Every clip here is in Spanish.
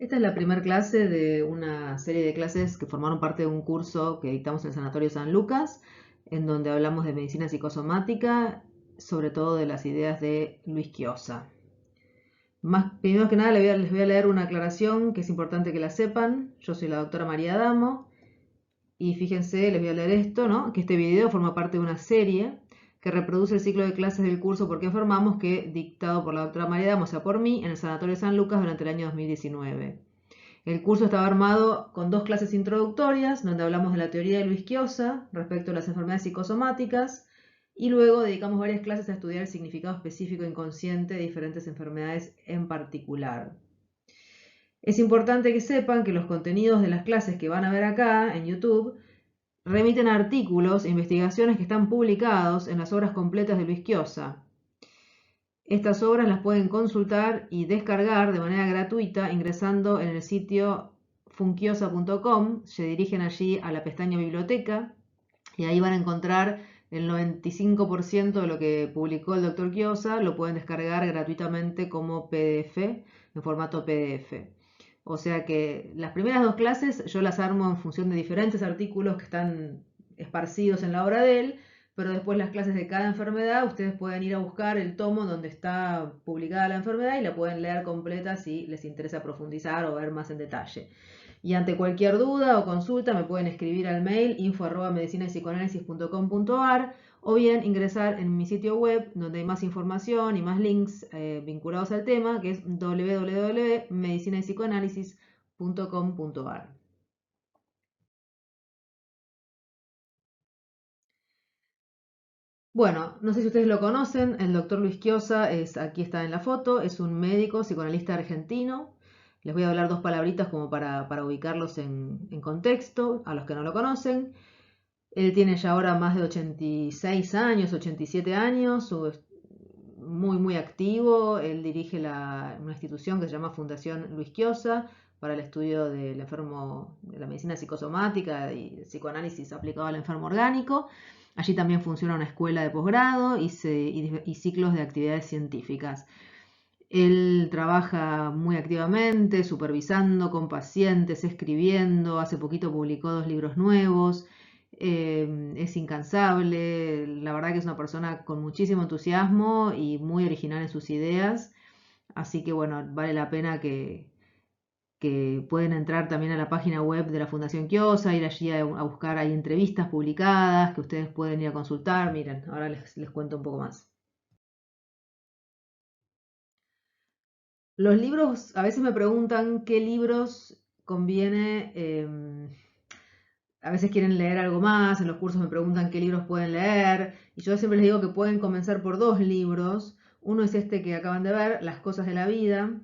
Esta es la primera clase de una serie de clases que formaron parte de un curso que dictamos en el Sanatorio San Lucas, en donde hablamos de medicina psicosomática, sobre todo de las ideas de Luis Quiosa. Primero que nada les voy a leer una aclaración que es importante que la sepan. Yo soy la doctora María Adamo y fíjense, les voy a leer esto, ¿no? Que este video forma parte de una serie que reproduce el ciclo de clases del curso Por qué enfermamos, que dictado por la doctora María Adamo, o sea, por mí, en el Sanatorio San Lucas durante el año 2019. El curso estaba armado con dos clases introductorias, donde hablamos de la teoría de Luis Quiosa respecto a las enfermedades psicosomáticas, y luego dedicamos varias clases a estudiar el significado específico inconsciente de diferentes enfermedades en particular. Es importante que sepan que los contenidos de las clases que van a ver acá en YouTube remiten a artículos e investigaciones que están publicados en las obras completas de Luis Quiosa. Estas obras las pueden consultar y descargar de manera gratuita ingresando en el sitio funquiosa.com. Se dirigen allí a la pestaña biblioteca y ahí van a encontrar el 95% de lo que publicó el doctor Quiosa. Lo pueden descargar gratuitamente como PDF, en formato PDF. O sea que las primeras dos clases yo las armo en función de diferentes artículos que están esparcidos en la obra de él, pero después las clases de cada enfermedad ustedes pueden ir a buscar el tomo donde está publicada la enfermedad y la pueden leer completa si les interesa profundizar o ver más en detalle. Y ante cualquier duda o consulta me pueden escribir al mail info@medicinaypsicoanálisis.com.ar o bien ingresar en mi sitio web donde hay más información y más links vinculados al tema, que es www.medicinaypsicoanálisis.com.ar. Bueno, no sé si ustedes lo conocen, el doctor Luis Quiosa aquí está en la foto, es un médico psicoanalista argentino. Les voy a hablar dos palabritas como para ubicarlos en contexto, a los que no lo conocen. Él tiene ya ahora más de 86 años, 87 años, muy activo. Él dirige una institución que se llama Fundación Luis Quiosa para el estudio del enfermo, de la medicina psicosomática y psicoanálisis aplicado al enfermo orgánico. Allí también funciona una escuela de posgrado y ciclos de actividades científicas. Él trabaja muy activamente, supervisando con pacientes, escribiendo. Hace poquito publicó 2 libros nuevos. Es incansable. La verdad que es una persona con muchísimo entusiasmo y muy original en sus ideas. Así que bueno, vale la pena que pueden entrar también a la página web de la Fundación Quiosa, ir allí a buscar, hay entrevistas publicadas que ustedes pueden ir a consultar. Miren, ahora les cuento un poco más. Los libros, a veces me preguntan qué libros conviene, a veces quieren leer algo más, en los cursos me preguntan qué libros pueden leer, y yo siempre les digo que pueden comenzar por 2 libros. Uno es este que acaban de ver, Las cosas de la vida,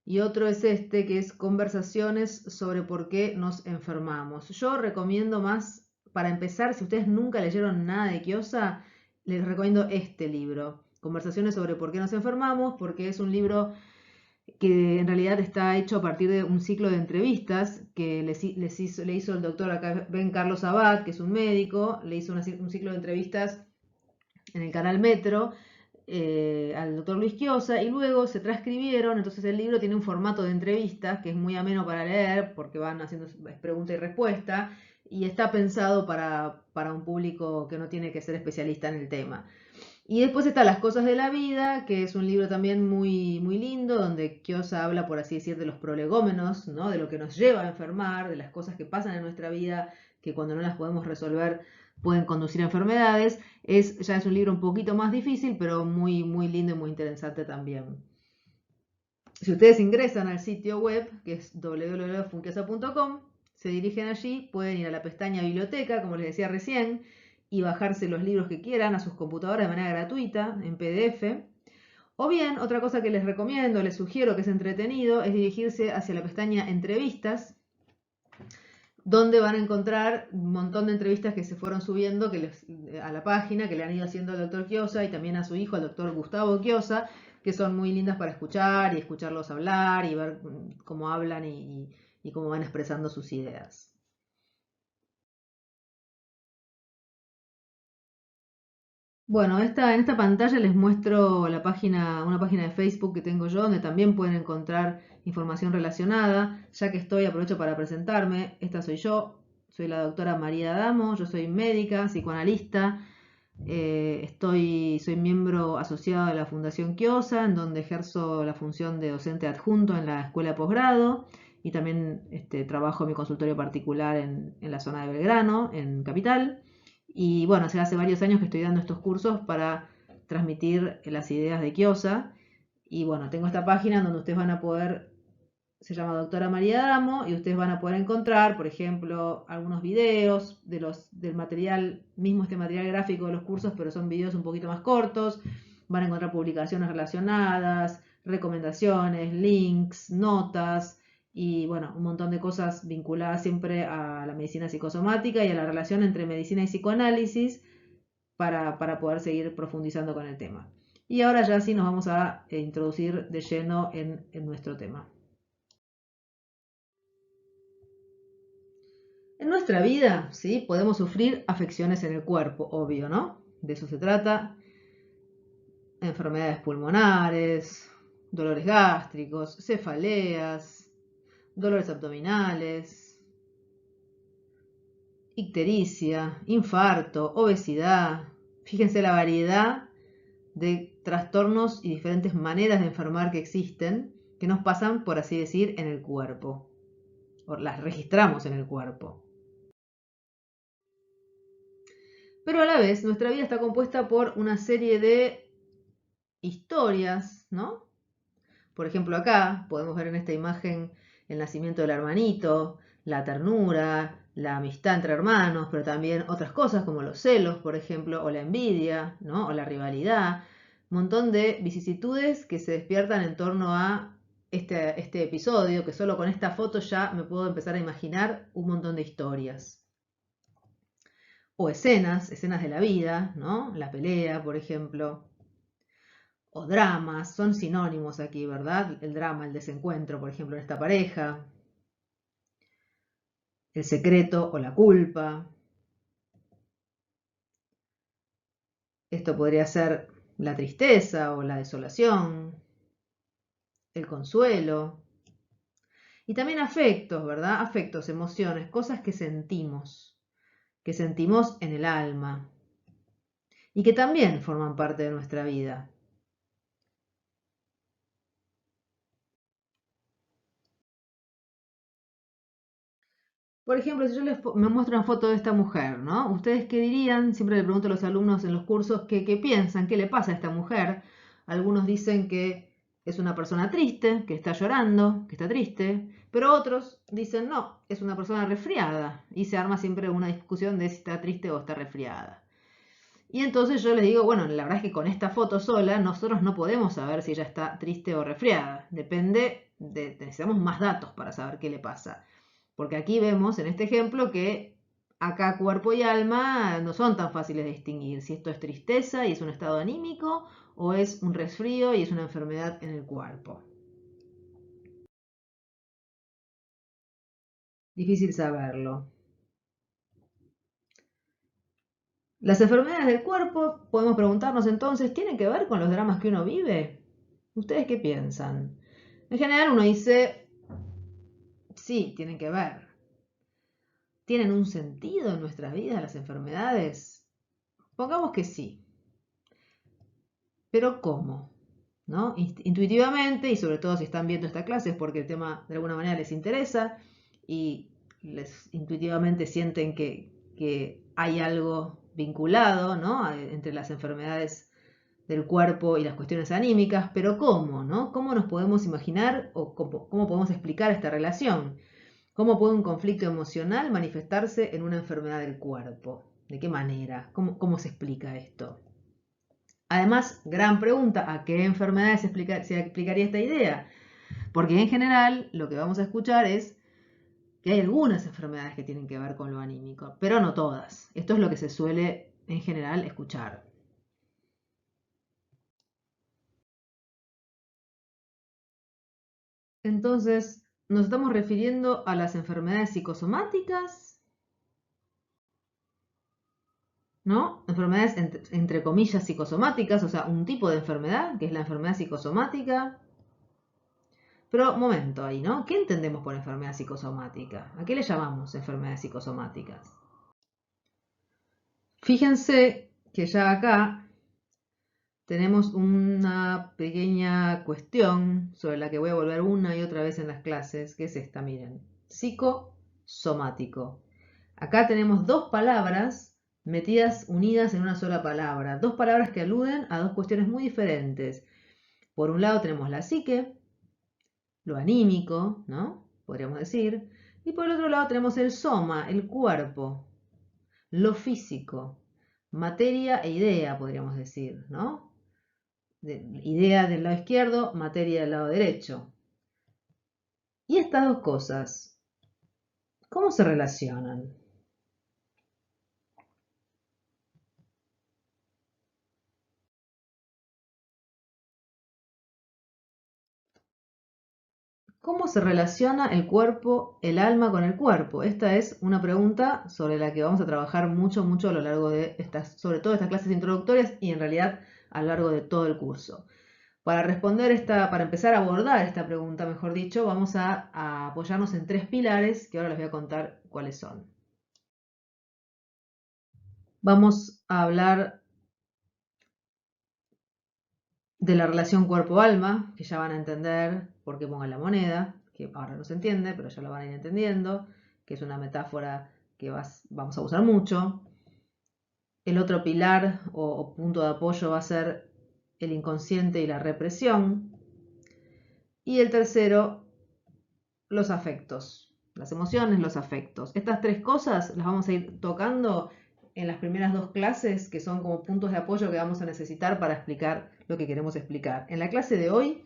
y otro es este que es Conversaciones sobre por qué nos enfermamos. Yo recomiendo más, para empezar, si ustedes nunca leyeron nada de Quiosa, les recomiendo este libro, Conversaciones sobre por qué nos enfermamos, porque es un libro que en realidad está hecho a partir de un ciclo de entrevistas que le hizo el doctor acá, Ben Carlos Abad, que es un médico. Le hizo un ciclo de entrevistas en el canal Metro al doctor Luis Quiosa, y luego se transcribieron. Entonces el libro tiene un formato de entrevistas que es muy ameno para leer porque van haciendo pregunta y respuesta, y está pensado para un público que no tiene que ser especialista en el tema. Y después está Las cosas de la vida, que es un libro también muy lindo, donde Quiosa habla, por así decir, de los prolegómenos, ¿no? De lo que nos lleva a enfermar, de las cosas que pasan en nuestra vida, que cuando no las podemos resolver pueden conducir a enfermedades. Ya es un libro un poquito más difícil, pero muy lindo y muy interesante también. Si ustedes ingresan al sitio web, que es www.funquiosa.com, se dirigen allí, pueden ir a la pestaña biblioteca, como les decía recién, y bajarse los libros que quieran a sus computadoras de manera gratuita, en PDF. O bien, otra cosa que les recomiendo, les sugiero, que es entretenido, es dirigirse hacia la pestaña Entrevistas, donde van a encontrar un montón de entrevistas que se fueron subiendo a la página, que le han ido haciendo al doctor Quiosa y también a su hijo, al doctor Gustavo Quiosa, que son muy lindas para escuchar y escucharlos hablar y ver cómo hablan y cómo van expresando sus ideas. Bueno, en esta pantalla les muestro una página de Facebook que tengo yo, donde también pueden encontrar información relacionada. Ya que estoy, aprovecho para presentarme. Esta soy yo, soy la doctora María Adamo, yo soy médica, psicoanalista. Soy miembro asociado de la Fundación Kiosa, en donde ejerzo la función de docente adjunto en la escuela de posgrado y también trabajo en mi consultorio particular en la zona de Belgrano, en Capital. Y bueno, hace varios años que estoy dando estos cursos para transmitir las ideas de Kiosa. Y bueno, tengo esta página donde ustedes van a poder, se llama Doctora María Damo, y ustedes van a poder encontrar, por ejemplo, algunos videos del material, mismo este material gráfico de los cursos, pero son videos un poquito más cortos. Van a encontrar publicaciones relacionadas, recomendaciones, links, notas y bueno, un montón de cosas vinculadas siempre a la medicina psicosomática y a la relación entre medicina y psicoanálisis para poder seguir profundizando con el tema. Y ahora ya sí nos vamos a introducir de lleno en nuestro tema. En nuestra vida, ¿sí? Podemos sufrir afecciones en el cuerpo, obvio, ¿no? De eso se trata. Enfermedades pulmonares, dolores gástricos, cefaleas, dolores abdominales, ictericia, infarto, obesidad. Fíjense la variedad de trastornos y diferentes maneras de enfermar que existen, que nos pasan, por así decir, en el cuerpo, o las registramos en el cuerpo. Pero a la vez, nuestra vida está compuesta por una serie de historias, ¿no? Por ejemplo, acá podemos ver en esta imagen el nacimiento del hermanito, la ternura, la amistad entre hermanos, pero también otras cosas como los celos, por ejemplo, o la envidia, ¿no? O la rivalidad. Un montón de vicisitudes que se despiertan en torno a este episodio, que solo con esta foto ya me puedo empezar a imaginar un montón de historias. O escenas de la vida, ¿no? La pelea, por ejemplo. O dramas, son sinónimos aquí, ¿verdad? El drama, el desencuentro, por ejemplo, en esta pareja. El secreto o la culpa. Esto podría ser la tristeza o la desolación. El consuelo. Y también afectos, ¿verdad? Afectos, emociones, cosas que sentimos en el alma y que también forman parte de nuestra vida. Por ejemplo, si yo me muestro una foto de esta mujer, ¿no? ¿Ustedes qué dirían? Siempre le pregunto a los alumnos en los cursos qué piensan, qué le pasa a esta mujer. Algunos dicen que es una persona triste, que está llorando, que está triste, pero otros dicen no, es una persona resfriada y se arma siempre una discusión de si está triste o está resfriada. Y entonces yo les digo, bueno, la verdad es que con esta foto sola nosotros no podemos saber si ella está triste o resfriada. Necesitamos más datos para saber qué le pasa. Porque aquí vemos en este ejemplo que acá cuerpo y alma no son tan fáciles de distinguir si esto es tristeza y es un estado anímico o es un resfrío y es una enfermedad en el cuerpo. Difícil saberlo. Las enfermedades del cuerpo, podemos preguntarnos entonces, ¿tienen que ver con los dramas que uno vive? ¿Ustedes qué piensan? En general uno dice, sí, tienen que ver. ¿Tienen un sentido en nuestras vidas las enfermedades? Pongamos que sí. Pero ¿cómo? ¿No? Intuitivamente, y sobre todo si están viendo esta clase es porque el tema de alguna manera les interesa y intuitivamente sienten que hay algo vinculado, ¿no? Entre las enfermedades del cuerpo y las cuestiones anímicas, pero ¿cómo? ¿No? ¿Cómo nos podemos imaginar o cómo podemos explicar esta relación? ¿Cómo puede un conflicto emocional manifestarse en una enfermedad del cuerpo? ¿De qué manera? ¿Cómo se explica esto? Además, gran pregunta, ¿a qué enfermedades se aplicaría esta idea? Porque en general lo que vamos a escuchar es que hay algunas enfermedades que tienen que ver con lo anímico, pero no todas. Esto es lo que se suele en general escuchar. Entonces, ¿nos estamos refiriendo a las enfermedades psicosomáticas? ¿no? Enfermedades entre comillas psicosomáticas, o sea, un tipo de enfermedad, que es la enfermedad psicosomática. Pero, momento ahí, ¿no? ¿Qué entendemos por enfermedad psicosomática? ¿A qué le llamamos enfermedades psicosomáticas? Fíjense que ya acá tenemos una pequeña cuestión sobre la que voy a volver una y otra vez en las clases, que es esta, miren. Psicosomático. Acá tenemos dos palabras metidas, unidas en una sola palabra. Dos palabras que aluden a dos cuestiones muy diferentes. Por un lado tenemos la psique, lo anímico, ¿no? Podríamos decir. Y por el otro lado tenemos el soma, el cuerpo, lo físico, materia e idea, podríamos decir, ¿no? Idea del lado izquierdo, materia del lado derecho. Y estas dos cosas, ¿cómo se relacionan? ¿Cómo se relaciona el cuerpo, el alma con el cuerpo? Esta es una pregunta sobre la que vamos a trabajar mucho a lo largo de sobre todo estas clases introductorias y en realidad a lo largo de todo el curso. Para para empezar a abordar esta pregunta, mejor dicho, vamos a apoyarnos en tres pilares que ahora les voy a contar cuáles son. Vamos a hablar de la relación cuerpo-alma, que ya van a entender por qué pongan la moneda, que ahora no se entiende, pero ya lo van a ir entendiendo, que es una metáfora que vamos a usar mucho. El otro pilar o punto de apoyo va a ser el inconsciente y la represión. Y el tercero, los afectos, las emociones, los afectos. Estas tres cosas las vamos a ir tocando en las primeras dos clases, que son como puntos de apoyo que vamos a necesitar para explicar lo que queremos explicar. En la clase de hoy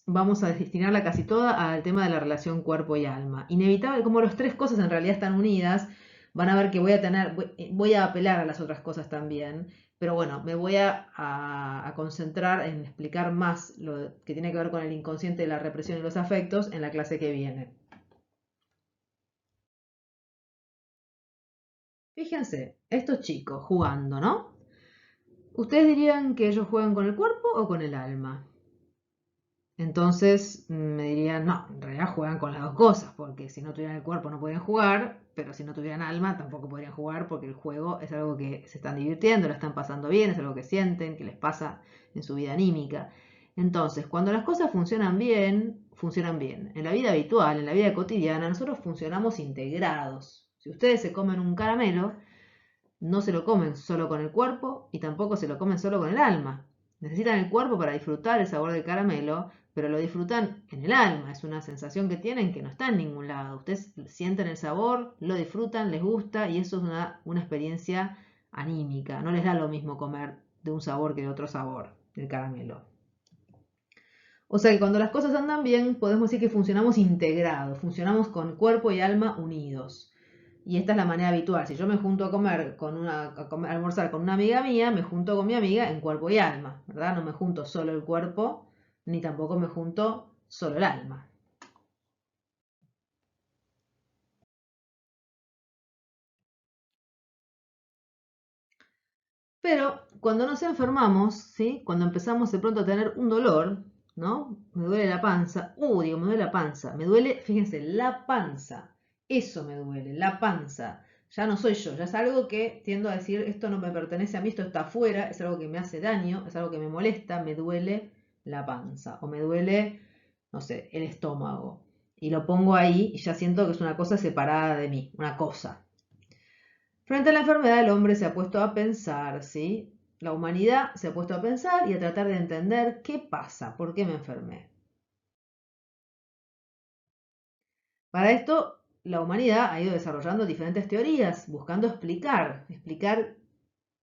vamos a destinarla casi toda al tema de la relación cuerpo y alma. Inevitable, como las tres cosas en realidad están unidas, van a ver que voy a apelar a las otras cosas también, pero bueno, me voy a concentrar en explicar más lo que tiene que ver con el inconsciente, la represión y los afectos en la clase que viene. Fíjense, estos chicos jugando, ¿no? ¿Ustedes dirían que ellos juegan con el cuerpo o con el alma? Entonces me dirían, no, en realidad juegan con las dos cosas, porque si no tuvieran el cuerpo no podrían jugar, pero si no tuvieran alma tampoco podrían jugar, porque el juego es algo que se están divirtiendo, lo están pasando bien, es algo que sienten, que les pasa en su vida anímica. Entonces, cuando las cosas funcionan bien, funcionan bien. En la vida habitual, en la vida cotidiana, nosotros funcionamos integrados. Si ustedes se comen un caramelo, no se lo comen solo con el cuerpo y tampoco se lo comen solo con el alma. Necesitan el cuerpo para disfrutar el sabor del caramelo, pero lo disfrutan en el alma. Es una sensación que tienen que no está en ningún lado. Ustedes sienten el sabor, lo disfrutan, les gusta y eso es una experiencia anímica. No les da lo mismo comer de un sabor que de otro sabor, el caramelo. O sea que cuando las cosas andan bien, podemos decir que funcionamos integrados, funcionamos con cuerpo y alma unidos. Y esta es la manera habitual. Si yo me junto a comer a almorzar con una amiga mía, me junto con mi amiga en cuerpo y alma, ¿verdad? No me junto solo el cuerpo, ni tampoco me junto solo el alma. Pero cuando nos enfermamos, ¿sí? Cuando empezamos de pronto a tener un dolor, ¿no? Me duele la panza. Digo, me duele la panza. Me duele, fíjense, la panza. Eso me duele, la panza. Ya no soy yo, ya es algo que tiendo a decir, esto no me pertenece a mí, esto está afuera, es algo que me hace daño, es algo que me molesta, me duele la panza. O me duele, no sé, el estómago. Y lo pongo ahí y ya siento que es una cosa separada de mí, una cosa. Frente a la enfermedad, el hombre se ha puesto a pensar, ¿sí? La humanidad se ha puesto a pensar y a tratar de entender qué pasa, por qué me enfermé. Para esto, la humanidad ha ido desarrollando diferentes teorías, buscando explicar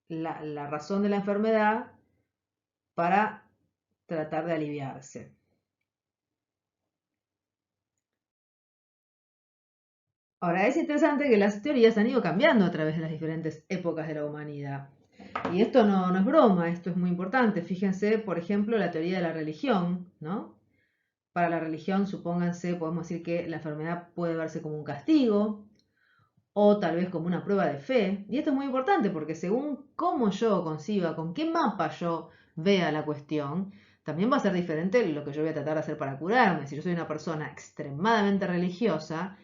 la razón de la enfermedad para tratar de aliviarse. Ahora, es interesante que las teorías han ido cambiando a través de las diferentes épocas de la humanidad. Y esto no es broma, esto es muy importante. Fíjense, por ejemplo, la teoría de la religión, ¿no? Para la religión, supónganse, podemos decir que la enfermedad puede verse como un castigo, o tal vez como una prueba de fe. Y esto es muy importante porque según cómo yo conciba, con qué mapa yo vea la cuestión, también va a ser diferente lo que yo voy a tratar de hacer para curarme. Si yo soy una persona extremadamente religiosa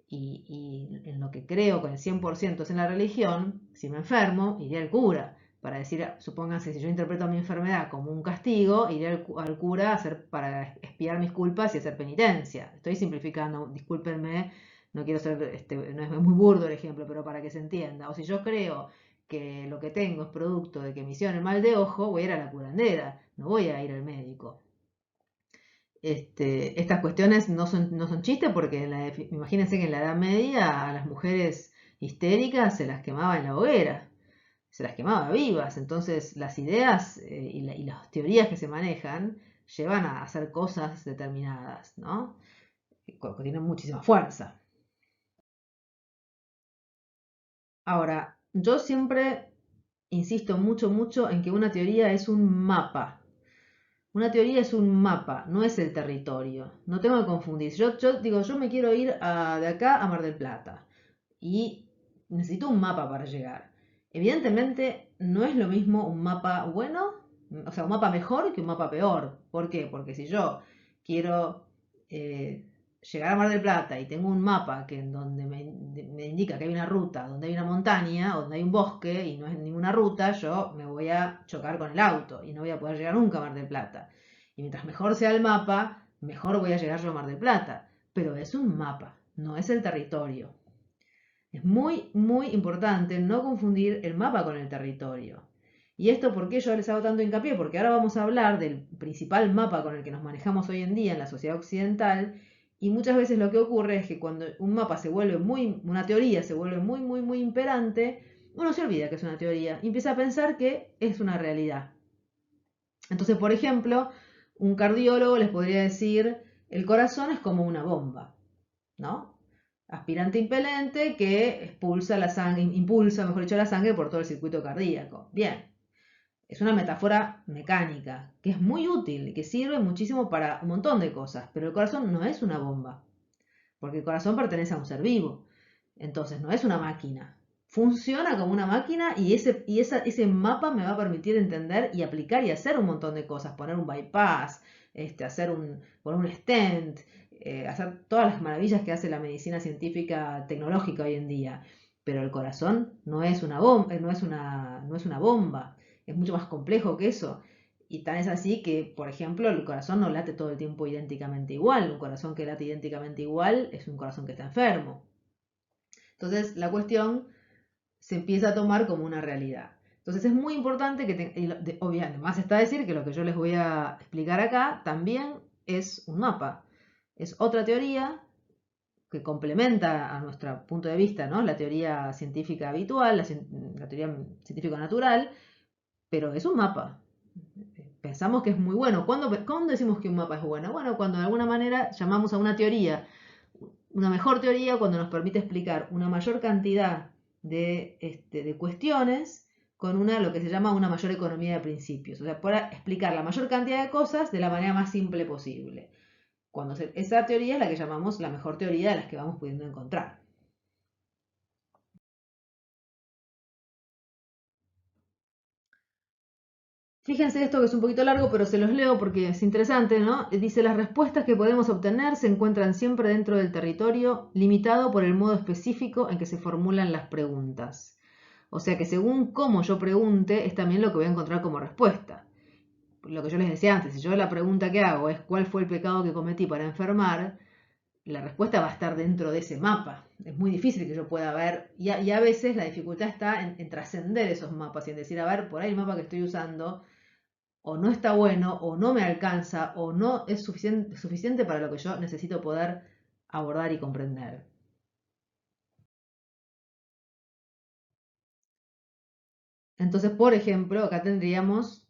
y en lo que creo con el 100% es en la religión, si me enfermo, iré al cura. Para decir, supónganse, si yo interpreto mi enfermedad como un castigo, iré al cura a hacer, para expiar mis culpas y hacer penitencia. Estoy simplificando, discúlpenme, no quiero ser, no es muy burdo el ejemplo, pero para que se entienda. O si yo creo que lo que tengo es producto de que me hicieron el mal de ojo, voy a ir a la curandera, no voy a ir al médico. Estas cuestiones no son chistes porque imagínense que en la Edad Media a las mujeres histéricas se las quemaba en la hoguera, se las quemaba vivas. Entonces las ideas y las teorías que se manejan llevan a hacer cosas determinadas, ¿no? Que tienen muchísima fuerza. Ahora, yo siempre insisto mucho, mucho en que una teoría es un mapa. Una teoría es un mapa, no es el territorio. No tengo que confundir. Yo digo, yo me quiero ir de acá a Mar del Plata y necesito un mapa para llegar. Evidentemente no es lo mismo un mapa bueno, o sea, un mapa mejor que un mapa peor. ¿Por qué? Porque si yo quiero eh, llegar a Mar del Plata y tengo un mapa que en donde me indica que hay una ruta, donde hay una montaña, donde hay un bosque y no es ninguna ruta, yo me voy a chocar con el auto y no voy a poder llegar nunca a Mar del Plata. Y mientras mejor sea el mapa, mejor voy a llegar yo a Mar del Plata. Pero es un mapa, no es el territorio. Es muy, muy importante no confundir el mapa con el territorio. ¿Y esto por qué yo les hago tanto hincapié? Porque ahora vamos a hablar del principal mapa con el que nos manejamos hoy en día en la sociedad occidental y muchas veces lo que ocurre es que cuando un mapa se vuelve una teoría se vuelve muy, muy, muy imperante, uno se olvida que es una teoría y empieza a pensar que es una realidad. Entonces, por ejemplo, un cardiólogo les podría decir, el corazón es como una bomba, ¿no? Aspirante impelente que expulsa la sangre, impulsa, mejor dicho, la sangre por todo el circuito cardíaco. Bien, es una metáfora mecánica que es muy útil y que sirve muchísimo para un montón de cosas, pero el corazón no es una bomba, porque el corazón pertenece a un ser vivo, entonces no es una máquina. Funciona como una máquina y ese mapa me va a permitir entender y aplicar y hacer un montón de cosas, poner un bypass, poner un stent, hacer todas las maravillas que hace la medicina científica tecnológica hoy en día. Pero el corazón no es una bomba, no es una bomba, es mucho más complejo que eso. Y tan es así que, por ejemplo, el corazón no late todo el tiempo idénticamente igual. Un corazón que late idénticamente igual es un corazón que está enfermo. Entonces, la cuestión se empieza a tomar como una realidad. Entonces, es muy importante que, obviamente, más está decir que lo que yo les voy a explicar acá también es un mapa. Es otra teoría que complementa a nuestro punto de vista, ¿no? La teoría científica habitual, la teoría científico-natural, pero es un mapa. Pensamos que es muy bueno. ¿Cuándo decimos que un mapa es bueno? Bueno, cuando de alguna manera llamamos a una teoría una mejor teoría cuando nos permite explicar una mayor cantidad de cuestiones con lo que se llama una mayor economía de principios. O sea, para explicar la mayor cantidad de cosas de la manera más simple posible. Esa teoría es la que llamamos la mejor teoría de las que vamos pudiendo encontrar. Fíjense esto que es un poquito largo, pero se los leo porque es interesante, ¿no? Dice, las respuestas que podemos obtener se encuentran siempre dentro del territorio, limitado por el modo específico en que se formulan las preguntas. O sea que según cómo yo pregunte, es también lo que voy a encontrar como respuesta. Lo que yo les decía antes, si yo la pregunta que hago es cuál fue el pecado que cometí para enfermar, la respuesta va a estar dentro de ese mapa. Es muy difícil que yo pueda ver, y a veces la dificultad está en trascender esos mapas y en decir, a ver, por ahí el mapa que estoy usando o no está bueno, o no me alcanza, o no es suficiente para lo que yo necesito poder abordar y comprender. Entonces, por ejemplo, acá tendríamos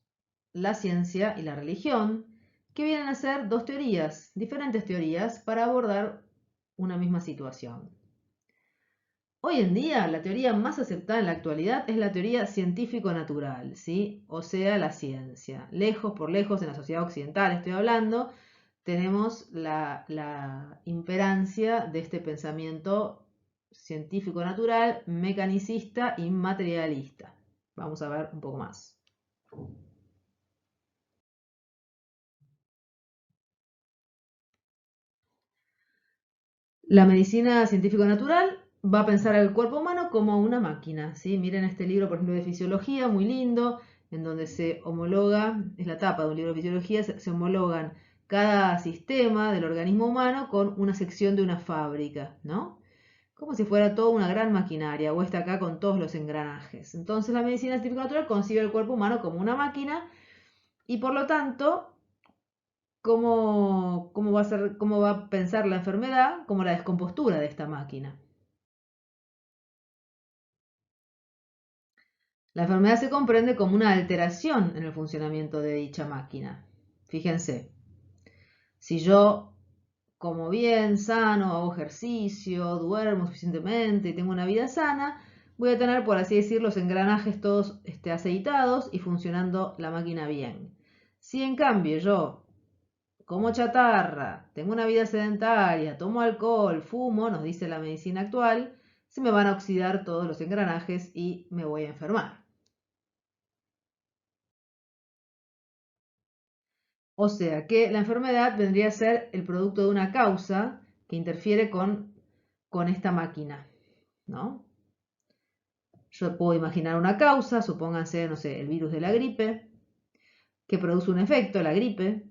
la ciencia y la religión, que vienen a ser dos teorías, diferentes teorías, para abordar una misma situación. Hoy en día, la teoría más aceptada en la actualidad es la teoría científico-natural, ¿sí? O sea, la ciencia. Lejos por lejos, en la sociedad occidental estoy hablando, tenemos la imperancia de este pensamiento científico natural, mecanicista y materialista. Vamos a ver un poco más. La medicina científico-natural va a pensar al cuerpo humano como una máquina, ¿sí? Miren este libro, por ejemplo, de fisiología, muy lindo, en donde se homologa, es la tapa de un libro de fisiología, se homologan cada sistema del organismo humano con una sección de una fábrica, ¿no? Como si fuera toda una gran maquinaria, o está acá con todos los engranajes. Entonces la medicina científico-natural concibe el cuerpo humano como una máquina y por lo tanto cómo va a pensar la enfermedad como la descompostura de esta máquina. La enfermedad se comprende como una alteración en el funcionamiento de dicha máquina. Fíjense, si yo como bien, sano, hago ejercicio, duermo suficientemente y tengo una vida sana, voy a tener, por así decir, los engranajes todos aceitados y funcionando la máquina bien. Si en cambio yo como chatarra, tengo una vida sedentaria, tomo alcohol, fumo, nos dice la medicina actual, se me van a oxidar todos los engranajes y me voy a enfermar. O sea que la enfermedad vendría a ser el producto de una causa que interfiere con esta máquina, ¿no? Yo puedo imaginar una causa, supónganse, no sé, el virus de la gripe, que produce un efecto, la gripe,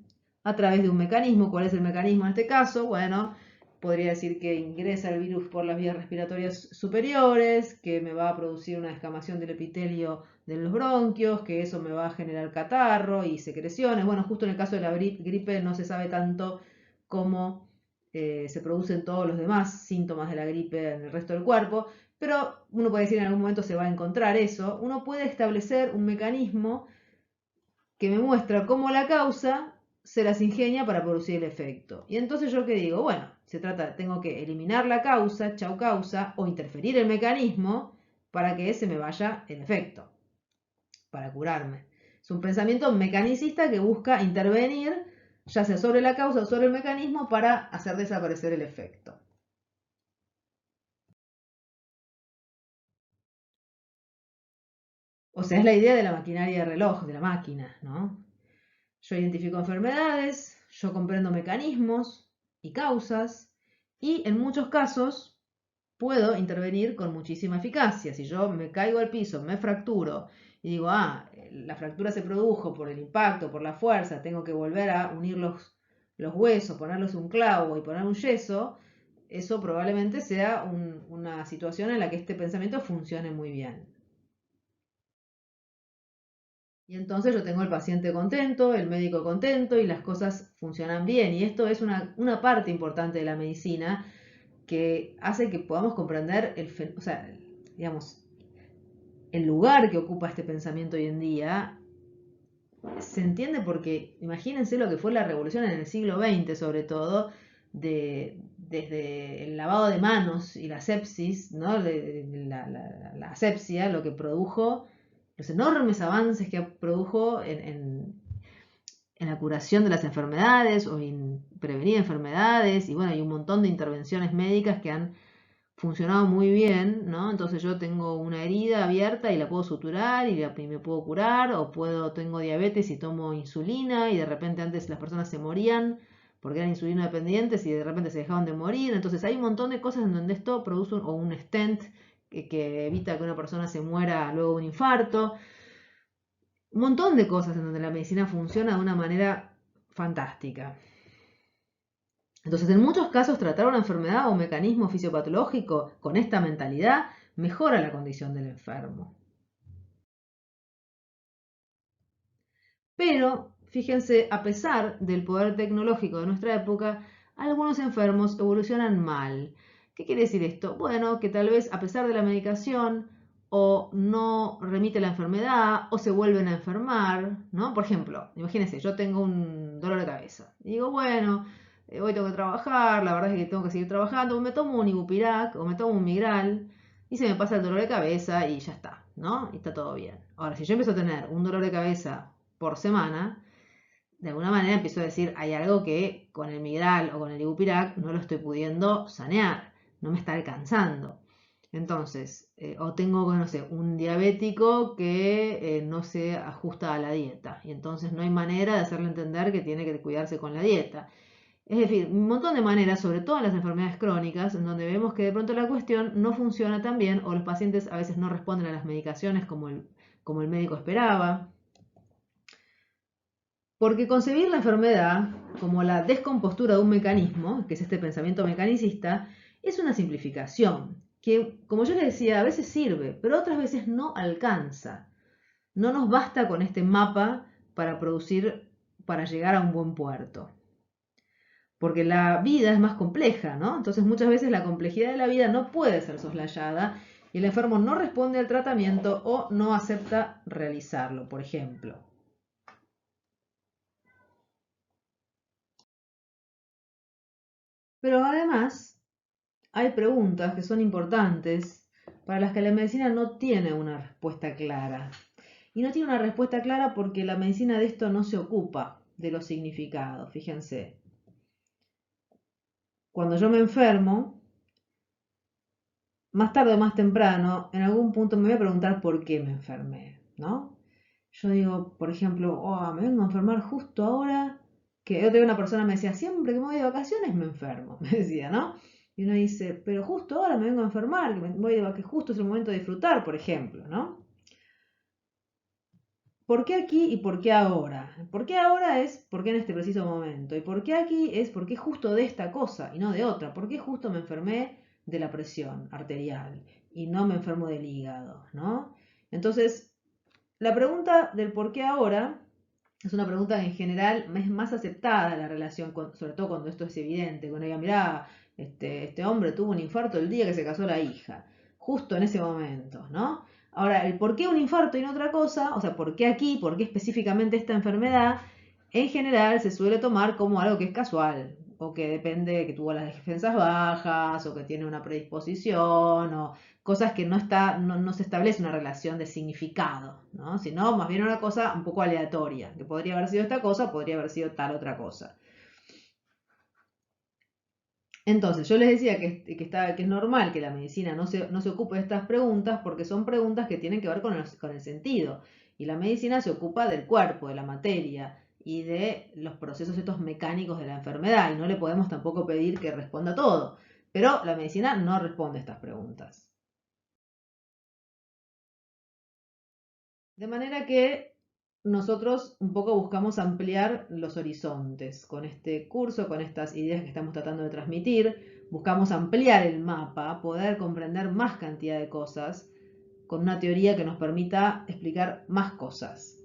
a través de un mecanismo. ¿Cuál es el mecanismo en este caso? Bueno, podría decir que ingresa el virus por las vías respiratorias superiores, que me va a producir una descamación del epitelio de los bronquios, que eso me va a generar catarro y secreciones. Bueno, justo en el caso de la gripe no se sabe tanto cómo se producen todos los demás síntomas de la gripe en el resto del cuerpo, pero uno puede decir en algún momento se va a encontrar eso. Uno puede establecer un mecanismo que me muestra cómo la causa se las ingenia para producir el efecto. Y entonces yo qué digo, bueno, se trata, tengo que eliminar la causa, chau causa, o interferir el mecanismo para que se me vaya el efecto, para curarme. Es un pensamiento mecanicista que busca intervenir, ya sea sobre la causa o sobre el mecanismo, para hacer desaparecer el efecto. O sea, es la idea de la maquinaria de reloj, de la máquina, ¿no? Yo identifico enfermedades, yo comprendo mecanismos y causas y en muchos casos puedo intervenir con muchísima eficacia. Si yo me caigo al piso, me fracturo y digo, la fractura se produjo por el impacto, por la fuerza, tengo que volver a unir los huesos, ponerlos un clavo y poner un yeso, eso probablemente sea una situación en la que este pensamiento funcione muy bien. Y entonces yo tengo el paciente contento, el médico contento y las cosas funcionan bien. Y esto es una parte importante de la medicina que hace que podamos comprender o sea, digamos, el lugar que ocupa este pensamiento hoy en día. Se entiende porque imagínense lo que fue la revolución en el siglo XX, sobre todo, desde el lavado de manos y la sepsis, ¿no? La asepsia, lo que produjo, los enormes avances que produjo en la curación de las enfermedades o en prevenir enfermedades, y bueno, hay un montón de intervenciones médicas que han funcionado muy bien, ¿no? Entonces yo tengo una herida abierta y la puedo suturar y me puedo curar, o tengo diabetes y tomo insulina y de repente antes las personas se morían porque eran insulino dependientes y de repente se dejaban de morir. Entonces hay un montón de cosas en donde esto produce un stent que evita que una persona se muera luego de un infarto. Un montón de cosas en donde la medicina funciona de una manera fantástica. Entonces, en muchos casos, tratar una enfermedad o un mecanismo fisiopatológico con esta mentalidad mejora la condición del enfermo. Pero, fíjense, a pesar del poder tecnológico de nuestra época, algunos enfermos evolucionan mal. ¿Qué quiere decir esto? Bueno, que tal vez a pesar de la medicación o no remite la enfermedad o se vuelven a enfermar, ¿no? Por ejemplo, imagínense, yo tengo un dolor de cabeza y digo, bueno, hoy tengo que trabajar, la verdad es que tengo que seguir trabajando, me tomo un Ibupirac o me tomo un Migral y se me pasa el dolor de cabeza y ya está, ¿no? Y está todo bien. Ahora, si yo empiezo a tener un dolor de cabeza por semana, de alguna manera empiezo a decir, hay algo que con el Migral o con el Ibupirac no lo estoy pudiendo sanear, no me está alcanzando. Entonces, o tengo, no sé, un diabético que no se ajusta a la dieta y entonces no hay manera de hacerle entender que tiene que cuidarse con la dieta. Es decir, un montón de maneras, sobre todo en las enfermedades crónicas, en donde vemos que de pronto la cuestión no funciona tan bien o los pacientes a veces no responden a las medicaciones como el médico esperaba. Porque concebir la enfermedad como la descompostura de un mecanismo, que es este pensamiento mecanicista, es una simplificación que, como yo les decía, a veces sirve, pero otras veces no alcanza. No nos basta con este mapa para llegar a un buen puerto. Porque la vida es más compleja, ¿no? Entonces muchas veces la complejidad de la vida no puede ser soslayada y el enfermo no responde al tratamiento o no acepta realizarlo, por ejemplo. Pero además hay preguntas que son importantes para las que la medicina no tiene una respuesta clara. Y no tiene una respuesta clara porque la medicina de esto no se ocupa de los significados. Fíjense, cuando yo me enfermo, más tarde o más temprano, en algún punto me voy a preguntar por qué me enfermé, ¿no? Yo digo, por ejemplo, oh, me vengo a enfermar justo ahora que otra vez una persona me decía, siempre que me voy de vacaciones me enfermo, me decía, ¿no? Y uno dice, pero justo ahora me vengo a enfermar, que justo es el momento de disfrutar, por ejemplo, ¿no? ¿Por qué aquí y por qué ahora? ¿Por qué ahora es por qué en este preciso momento? ¿Y por qué aquí es por qué justo de esta cosa y no de otra? ¿Por qué justo me enfermé de la presión arterial y no me enfermo del hígado, ¿no? Entonces, la pregunta del por qué ahora es una pregunta que en general es más aceptada en la relación, sobre todo cuando esto es evidente. Cuando diga, mirá, este hombre tuvo un infarto el día que se casó la hija, justo en ese momento, ¿no? Ahora, el por qué un infarto y no otra cosa, o sea, por qué aquí, por qué específicamente esta enfermedad, en general se suele tomar como algo que es casual, o que depende que tuvo las defensas bajas, o que tiene una predisposición, o cosas que no se establece una relación de significado, ¿no? Sino más bien una cosa un poco aleatoria, que podría haber sido esta cosa, podría haber sido tal otra cosa. Entonces, yo les decía que es normal que la medicina no se ocupe de estas preguntas porque son preguntas que tienen que ver con el sentido. Y la medicina se ocupa del cuerpo, de la materia y de los procesos estos mecánicos de la enfermedad. Y no le podemos tampoco pedir que responda todo. Pero la medicina no responde a estas preguntas. De manera que nosotros un poco buscamos ampliar los horizontes con este curso, con estas ideas que estamos tratando de transmitir. Buscamos ampliar el mapa, poder comprender más cantidad de cosas con una teoría que nos permita explicar más cosas.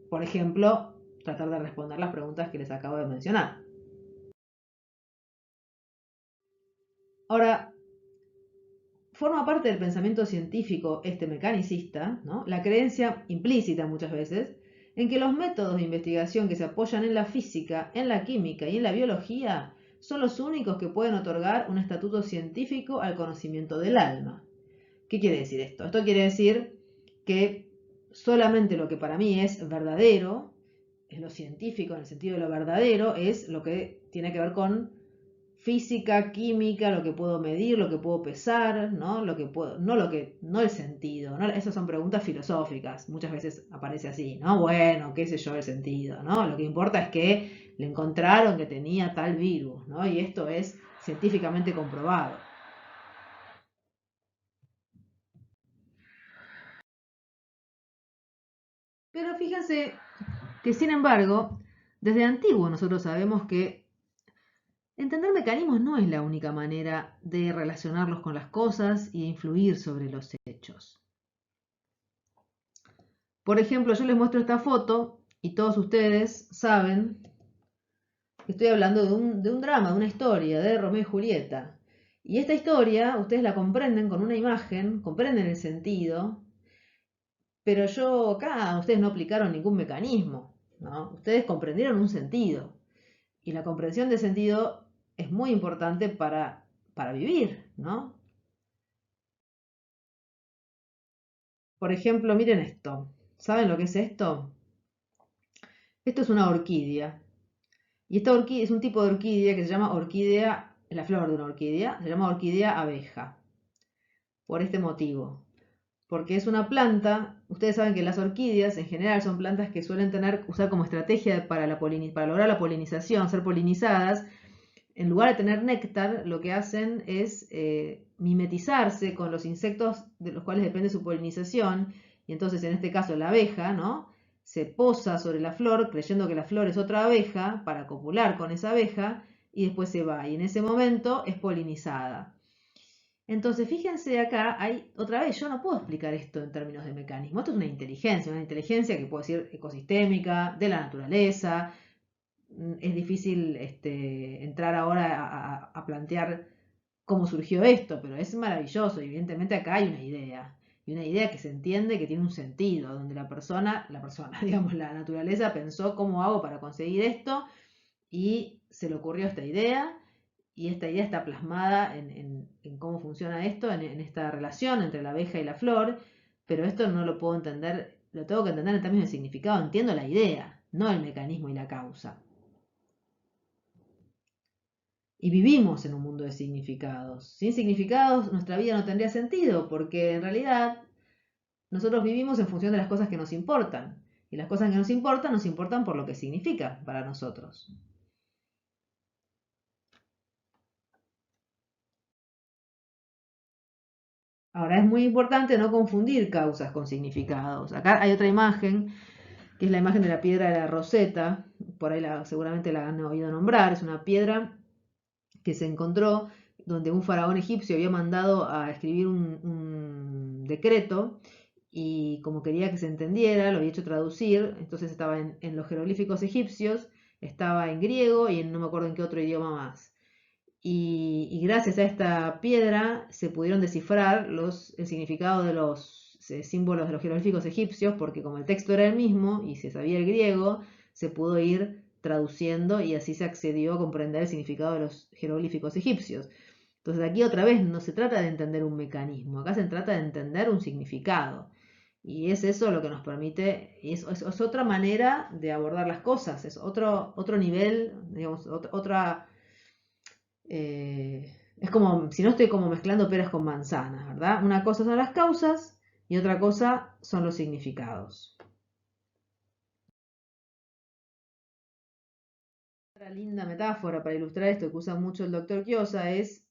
Por ejemplo, tratar de responder las preguntas que les acabo de mencionar. Ahora, forma parte del pensamiento científico este mecanicista, ¿no? La creencia implícita muchas veces en que los métodos de investigación que se apoyan en la física, en la química y en la biología son los únicos que pueden otorgar un estatuto científico al conocimiento del alma. ¿Qué quiere decir esto? Esto quiere decir que solamente lo que para mí es verdadero, es lo científico en el sentido de lo verdadero, es lo que tiene que ver con física, química, lo que puedo medir, lo que puedo pesar, ¿no? No el sentido, ¿no? Esas son preguntas filosóficas, muchas veces aparece así, ¿no? Bueno, qué sé yo el sentido, ¿no? Lo que importa es que le encontraron que tenía tal virus, ¿no? Y esto es científicamente comprobado. Pero fíjense que, sin embargo, desde antiguo nosotros sabemos que entender mecanismos no es la única manera de relacionarlos con las cosas y de influir sobre los hechos. Por ejemplo, yo les muestro esta foto y todos ustedes saben que estoy hablando de un drama, de una historia, de Romeo y Julieta. Y esta historia ustedes la comprenden con una imagen, comprenden el sentido, pero yo acá ustedes no aplicaron ningún mecanismo, ¿no? Ustedes comprendieron un sentido. Y la comprensión de sentido es muy importante para vivir, ¿no? Por ejemplo, miren esto. ¿Saben lo que es esto? Esto es una orquídea. Y esta orquídea es un tipo de orquídea que se llama orquídea, la flor de una orquídea, se llama orquídea abeja. por este motivo. Porque es una planta, ustedes saben que las orquídeas en general son plantas que suelen usar como estrategia para lograr la polinización, ser polinizadas. En lugar de tener néctar, lo que hacen es mimetizarse con los insectos de los cuales depende su polinización. Y entonces, en este caso, la abeja, ¿no? Se posa sobre la flor, creyendo que la flor es otra abeja, para copular con esa abeja, y después se va. Y en ese momento es polinizada. Entonces, fíjense acá, otra vez, yo no puedo explicar esto en términos de mecanismo. Esto es una inteligencia que puedo decir ecosistémica, de la naturaleza. Es difícil entrar ahora a plantear cómo surgió esto, pero es maravilloso. Evidentemente acá hay una idea. Y una idea que se entiende, que tiene un sentido, donde la persona, digamos, la naturaleza pensó cómo hago para conseguir esto y se le ocurrió esta idea y esta idea está plasmada en cómo funciona esto, en esta relación entre la abeja y la flor, pero esto no lo puedo entender, lo tengo que entender en términos de significado, entiendo la idea, no el mecanismo y la causa. Y vivimos en un mundo de significados. Sin significados nuestra vida no tendría sentido, porque en realidad nosotros vivimos en función de las cosas que nos importan. Y las cosas que nos importan por lo que significa para nosotros. Ahora, es muy importante no confundir causas con significados. Acá hay otra imagen, que es la imagen de la piedra de la Rosetta. Por ahí seguramente la han oído nombrar. Es una piedra que se encontró donde un faraón egipcio había mandado a escribir un decreto y como quería que se entendiera, lo había hecho traducir, entonces estaba en los jeroglíficos egipcios, estaba en griego y en no me acuerdo en qué otro idioma más. Y gracias a esta piedra se pudieron descifrar el significado de los símbolos de los jeroglíficos egipcios, porque como el texto era el mismo y se sabía el griego, se pudo ir traduciendo y así se accedió a comprender el significado de los jeroglíficos egipcios. Entonces aquí otra vez no se trata de entender un mecanismo, acá se trata de entender un significado. Y es eso lo que nos permite, es otra manera de abordar las cosas, es otro nivel, digamos, otra es como, si no estoy como mezclando peras con manzanas, ¿verdad? Una cosa son las causas y otra cosa son los significados. Otra linda metáfora para ilustrar esto que usa mucho el doctor Kiosa es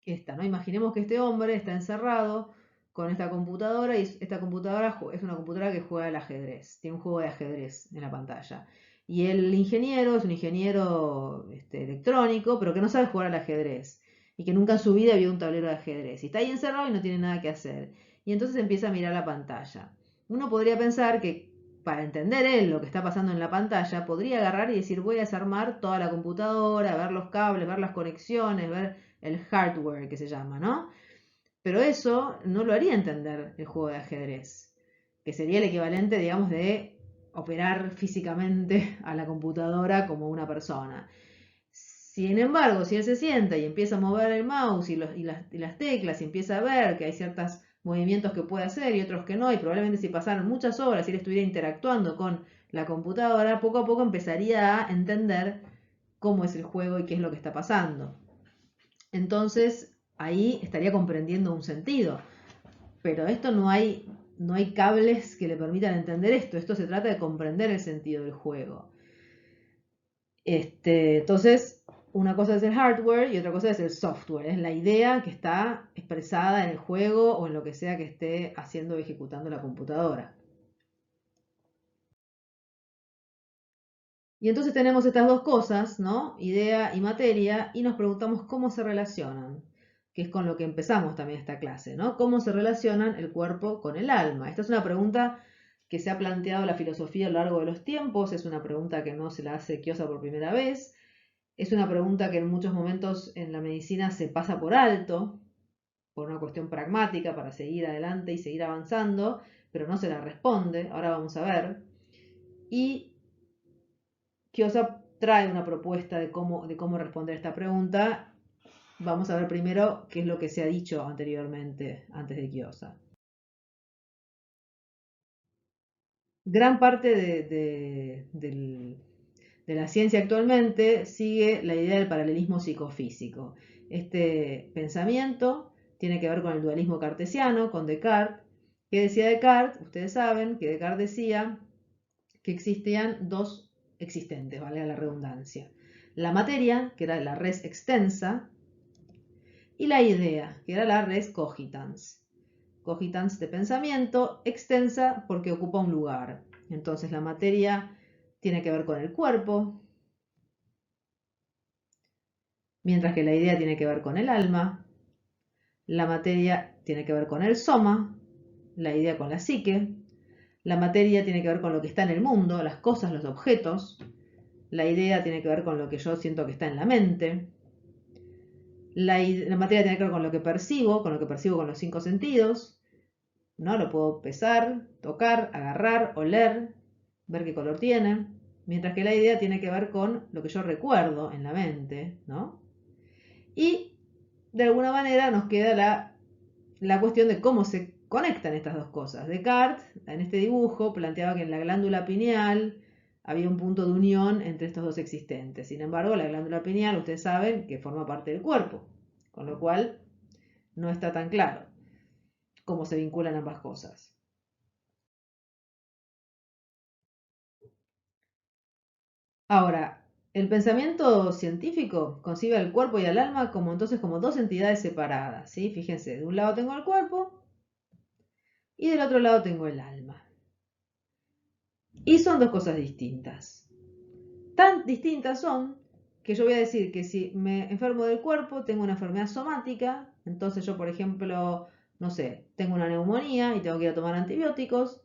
esta, ¿no? Imaginemos que este hombre está encerrado con esta computadora y esta computadora es una computadora que juega al ajedrez, tiene un juego de ajedrez en la pantalla. Y el ingeniero es un ingeniero electrónico, pero que no sabe jugar al ajedrez y que nunca en su vida vio un tablero de ajedrez. Y está ahí encerrado y no tiene nada que hacer. Y entonces empieza a mirar la pantalla. Uno podría pensar que para entender él lo que está pasando en la pantalla, podría agarrar y decir voy a desarmar toda la computadora, ver los cables, ver las conexiones, ver el hardware que se llama, ¿no? Pero eso no lo haría entender el juego de ajedrez, que sería el equivalente, digamos, de operar físicamente a la computadora como una persona. Sin embargo, si él se sienta y empieza a mover el mouse y las teclas y empieza a ver que hay ciertos movimientos que puede hacer y otros que no, y probablemente si pasaran muchas horas y él estuviera interactuando con la computadora, poco a poco empezaría a entender cómo es el juego y qué es lo que está pasando. Entonces, ahí estaría comprendiendo un sentido. Pero esto no hay cables que le permitan entender esto. Esto se trata de comprender el sentido del juego. Entonces, una cosa es el hardware y otra cosa es el software. Es la idea que está expresada en el juego o en lo que sea que esté haciendo o ejecutando la computadora. Y entonces tenemos estas dos cosas, ¿no? Idea y materia, y nos preguntamos cómo se relacionan, que es con lo que empezamos también esta clase, ¿no? ¿Cómo se relacionan el cuerpo con el alma? Esta es una pregunta que se ha planteado la filosofía a lo largo de los tiempos, es una pregunta que no se la hace Kiosa por primera vez, es una pregunta que en muchos momentos en la medicina se pasa por alto, por una cuestión pragmática para seguir adelante y seguir avanzando, pero no se la responde, ahora vamos a ver. Y Kiosa trae una propuesta de cómo responder esta pregunta. Vamos a ver primero qué es lo que se ha dicho anteriormente, antes de Kiosa. Gran parte de la ciencia actualmente sigue la idea del paralelismo psicofísico. Este pensamiento tiene que ver con el dualismo cartesiano, con Descartes. ¿Qué decía Descartes? Ustedes saben que Descartes decía que existían dos existentes, valga la redundancia. La materia, que era la res extensa, y la idea, que era la res cogitans. Cogitans de pensamiento, extensa porque ocupa un lugar. Entonces la materia tiene que ver con el cuerpo, mientras que la idea tiene que ver con el alma. La materia tiene que ver con el soma, la idea con la psique. La materia tiene que ver con lo que está en el mundo, las cosas, los objetos. La idea tiene que ver con lo que yo siento que está en la mente. La materia tiene que ver con lo que percibo con los cinco sentidos. ¿No? Lo puedo pesar, tocar, agarrar, oler, ver qué color tiene. Mientras que la idea tiene que ver con lo que yo recuerdo en la mente, ¿no? Y de alguna manera nos queda la cuestión de cómo se conectan estas dos cosas. Descartes, en este dibujo, planteaba que en la glándula pineal había un punto de unión entre estos dos existentes. Sin embargo, la glándula pineal, ustedes saben que forma parte del cuerpo, con lo cual no está tan claro cómo se vinculan ambas cosas. Ahora, el pensamiento científico concibe al cuerpo y al alma como entonces como dos entidades separadas, ¿sí? Fíjense, de un lado tengo el cuerpo y del otro lado tengo el alma. Y son dos cosas distintas. Tan distintas son que yo voy a decir que si me enfermo del cuerpo, tengo una enfermedad somática, entonces yo, por ejemplo, no sé, tengo una neumonía y tengo que ir a tomar antibióticos,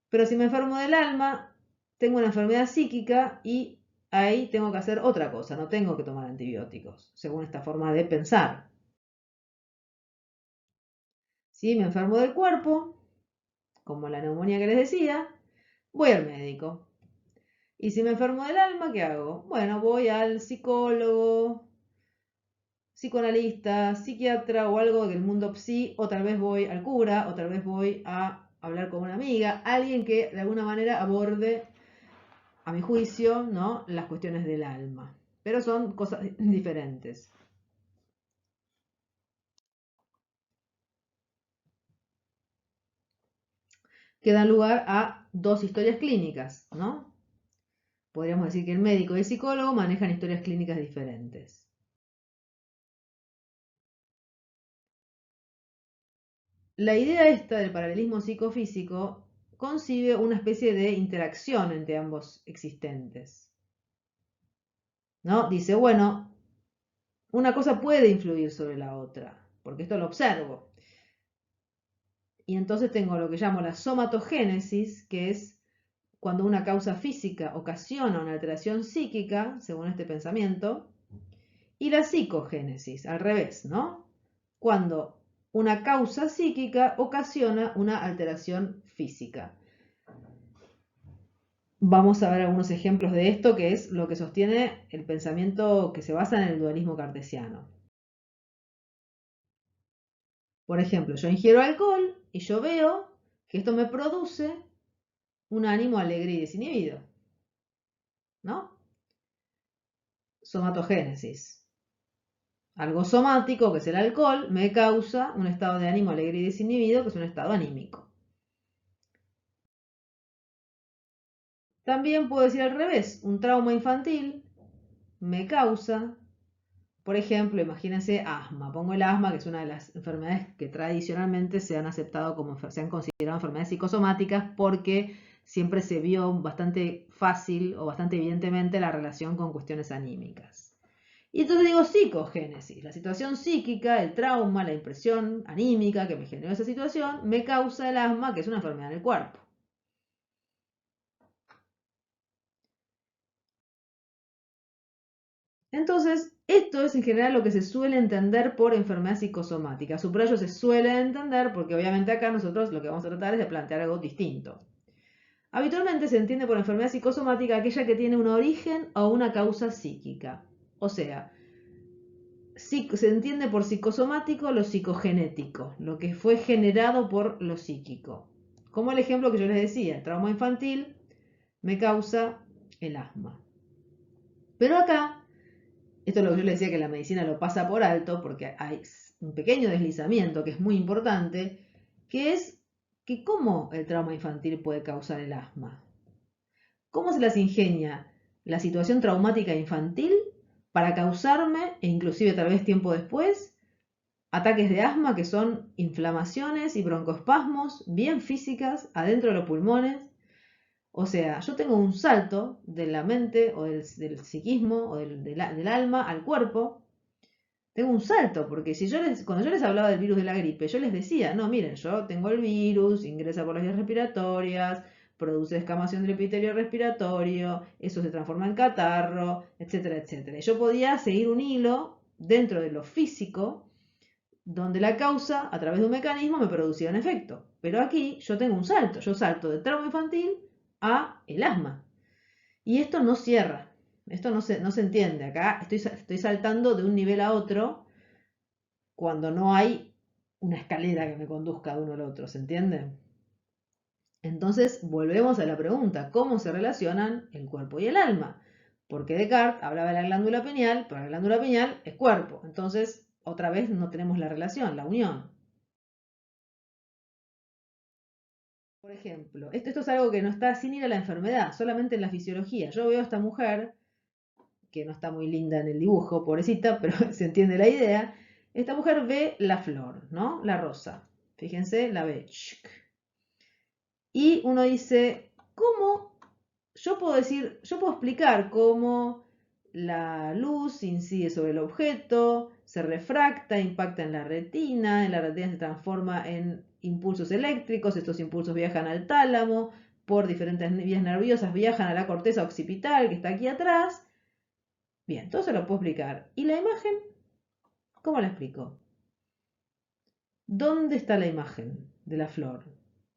pero si me enfermo del alma, tengo una enfermedad psíquica y ahí tengo que hacer otra cosa, no tengo que tomar antibióticos, según esta forma de pensar. Si me enfermo del cuerpo, como la neumonía que les decía, voy al médico. Y si me enfermo del alma, ¿qué hago? Bueno, voy al psicólogo, psicoanalista, psiquiatra o algo del mundo psi, o tal vez voy al cura, o tal vez voy a hablar con una amiga, alguien que de alguna manera aborde, a mi juicio, ¿no?, las cuestiones del alma. Pero son cosas diferentes. Que dan lugar a dos historias clínicas, ¿no? Podríamos decir que el médico y el psicólogo manejan historias clínicas diferentes. La idea esta del paralelismo psicofísico concibe una especie de interacción entre ambos existentes, ¿no? Dice, bueno, una cosa puede influir sobre la otra, porque esto lo observo. Y entonces tengo lo que llamo la somatogénesis, que es cuando una causa física ocasiona una alteración psíquica, según este pensamiento, y la psicogénesis, al revés, ¿no? Cuando una causa psíquica ocasiona una alteración física. Vamos a ver algunos ejemplos de esto, que es lo que sostiene el pensamiento que se basa en el dualismo cartesiano. Por ejemplo, yo ingiero alcohol y yo veo que esto me produce un ánimo alegre y desinhibido, ¿no? Somatogénesis. Algo somático, que es el alcohol, me causa un estado de ánimo alegre y desinhibido, que es un estado anímico. También puedo decir al revés, un trauma infantil me causa, por ejemplo, imagínense asma. Pongo el asma, que es una de las enfermedades que tradicionalmente se han aceptado como, se han considerado enfermedades psicosomáticas porque siempre se vio bastante fácil o bastante evidentemente la relación con cuestiones anímicas. Y entonces digo psicogénesis, la situación psíquica, el trauma, la impresión anímica que me generó esa situación, me causa el asma, que es una enfermedad del cuerpo. Entonces, esto es en general lo que se suele entender por enfermedad psicosomática. Subrayo se suele entender porque obviamente acá nosotros lo que vamos a tratar es de plantear algo distinto. Habitualmente se entiende por enfermedad psicosomática aquella que tiene un origen o una causa psíquica. O sea, se entiende por psicosomático lo psicogenético, lo que fue generado por lo psíquico. Como el ejemplo que yo les decía, el trauma infantil me causa el asma. Pero acá Esto es lo que yo le decía que la medicina lo pasa por alto porque hay un pequeño deslizamiento que es muy importante, que es que cómo el trauma infantil puede causar el asma. ¿Cómo se las ingenia la situación traumática infantil para causarme, e inclusive tal vez tiempo después, ataques de asma que son inflamaciones y broncoespasmos bien físicas adentro de los pulmones? O sea, yo tengo un salto de la mente o del psiquismo o del alma al cuerpo. Tengo un salto, porque si cuando yo les hablaba del virus de la gripe, yo les decía, no, miren, yo tengo el virus, ingresa por las vías respiratorias, produce descamación del epitelio respiratorio, eso se transforma en catarro, etcétera, etcétera. Y yo podía seguir un hilo dentro de lo físico, donde la causa, a través de un mecanismo, me producía un efecto. Pero aquí yo tengo un salto, yo salto de trauma infantil a el asma. Y esto no cierra, esto no se entiende. Acá estoy saltando de un nivel a otro cuando no hay una escalera que me conduzca de uno al otro, ¿se entiende? Entonces volvemos a la pregunta, ¿cómo se relacionan el cuerpo y el alma? Porque Descartes hablaba de la glándula pineal, pero la glándula pineal es cuerpo. Entonces, otra vez no tenemos la relación, la unión. Por ejemplo, esto es algo que no está sin ir a la enfermedad, solamente en la fisiología. Yo veo a esta mujer, que no está muy linda en el dibujo, pobrecita, pero se entiende la idea. Esta mujer ve la flor, ¿no? La rosa. Fíjense, la ve. Y uno dice, ¿cómo? Yo puedo explicar cómo la luz incide sobre el objeto, se refracta, impacta en la retina se transforma en impulsos eléctricos, estos impulsos viajan al tálamo, por diferentes vías nerviosas viajan a la corteza occipital que está aquí atrás. Bien, todo se lo puedo explicar. ¿Y la imagen? ¿Cómo la explico? ¿Dónde está la imagen de la flor,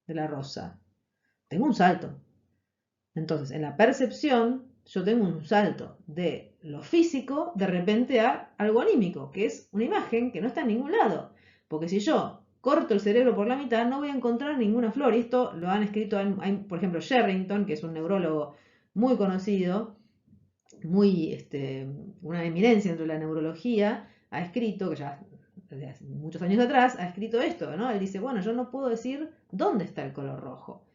de la rosa? Tengo un salto. Entonces, en la percepción, yo tengo un salto de lo físico de repente a algo anímico, que es una imagen que no está en ningún lado. Porque si yo corto el cerebro por la mitad, no voy a encontrar ninguna flor. Y esto lo han escrito, por ejemplo, Sherrington, que es un neurólogo muy conocido, una eminencia dentro de la neurología, ha escrito, que ya desde hace muchos años atrás, ha escrito esto, ¿no? Él dice, bueno, yo no puedo decir dónde está el color rojo.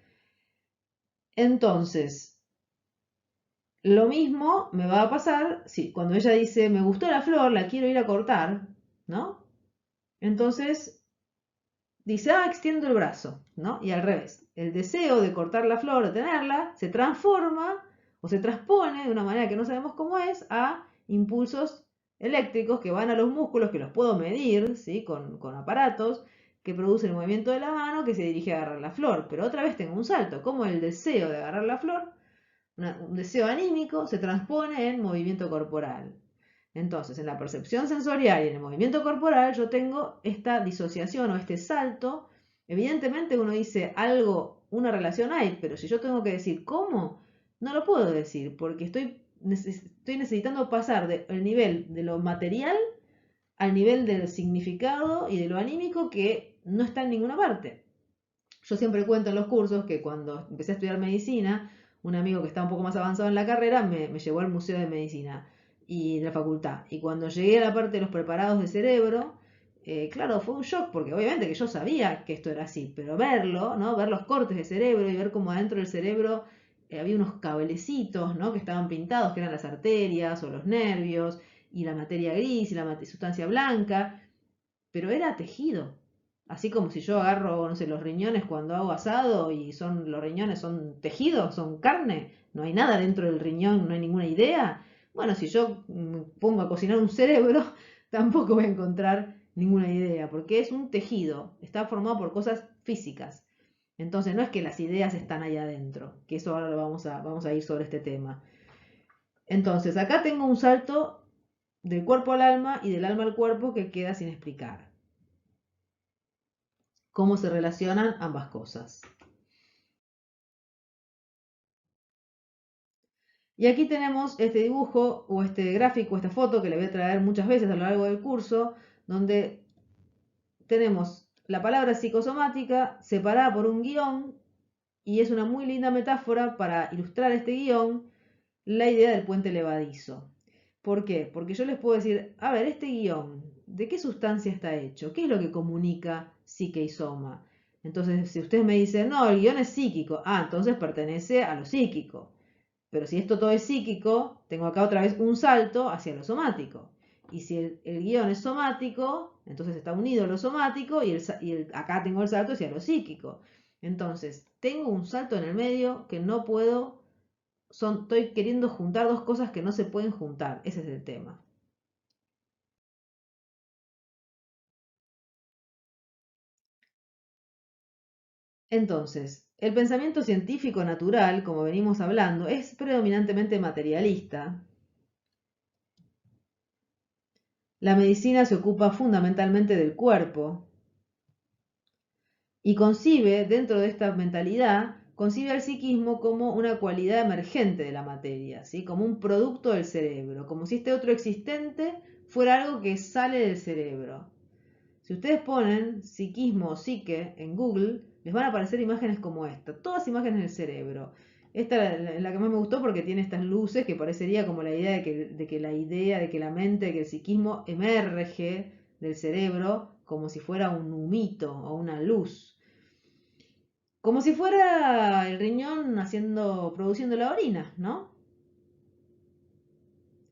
Entonces, lo mismo me va a pasar si cuando ella dice, me gustó la flor, la quiero ir a cortar, ¿no? Entonces dice, extiendo el brazo, ¿no? Y al revés, el deseo de cortar la flor, de tenerla, se transforma o se transpone de una manera que no sabemos cómo es a impulsos eléctricos que van a los músculos, que los puedo medir, ¿sí? Con aparatos que producen el movimiento de la mano que se dirige a agarrar la flor. Pero otra vez tengo un salto, como el deseo de agarrar la flor un deseo anímico se transpone en movimiento corporal. Entonces, en la percepción sensorial y en el movimiento corporal, yo tengo esta disociación o este salto. Evidentemente uno dice algo, una relación hay, pero si yo tengo que decir cómo, no lo puedo decir, porque estoy necesitando pasar del nivel de lo material al nivel del significado y de lo anímico que no está en ninguna parte. Yo siempre cuento en los cursos que cuando empecé a estudiar medicina, un amigo que está un poco más avanzado en la carrera me llevó al Museo de Medicina y de la facultad. Y cuando llegué a la parte de los preparados de cerebro, claro, fue un shock, porque obviamente que yo sabía que esto era así, pero verlo, ¿no? Ver los cortes de cerebro y ver cómo adentro del cerebro había unos cablecitos, ¿no? Que estaban pintados, que eran las arterias o los nervios, y la materia gris y la sustancia blanca, pero era tejido. Así como si yo agarro, no sé, los riñones cuando hago asado y los riñones son tejidos, son carne, no hay nada dentro del riñón, no hay ninguna idea. Bueno, si yo pongo a cocinar un cerebro, tampoco voy a encontrar ninguna idea, porque es un tejido, está formado por cosas físicas. Entonces no es que las ideas están ahí adentro, que eso ahora lo vamos a ir sobre este tema. Entonces acá tengo un salto del cuerpo al alma y del alma al cuerpo que queda sin explicar. ¿Cómo se relacionan ambas cosas? Y aquí tenemos este dibujo o este gráfico, esta foto que le voy a traer muchas veces a lo largo del curso, donde tenemos la palabra psicosomática separada por un guión y es una muy linda metáfora para ilustrar este guión, la idea del puente levadizo. ¿Por qué? Porque yo les puedo decir, a ver, este guión, ¿de qué sustancia está hecho? ¿Qué es lo que comunica psique y soma? Entonces, si ustedes me dicen, no, el guión es psíquico, entonces pertenece a lo psíquico. Pero si esto todo es psíquico, tengo acá otra vez un salto hacia lo somático. Y si el guión es somático, entonces está unido a lo somático y acá tengo el salto hacia lo psíquico. Entonces, tengo un salto en el medio que no puedo, estoy queriendo juntar dos cosas que no se pueden juntar. Ese es el tema. Entonces, el pensamiento científico natural, como venimos hablando, es predominantemente materialista. La medicina se ocupa fundamentalmente del cuerpo y concibe, dentro de esta mentalidad, concibe al psiquismo como una cualidad emergente de la materia, ¿sí? Como un producto del cerebro, como si este otro existente fuera algo que sale del cerebro. Si ustedes ponen psiquismo o psique en Google, les van a aparecer imágenes como esta, todas imágenes del cerebro. Esta es la que más me gustó porque tiene estas luces que parecería como la idea de que la mente, de que el psiquismo emerge del cerebro como si fuera un humito o una luz. Como si fuera el riñón produciendo la orina, ¿no?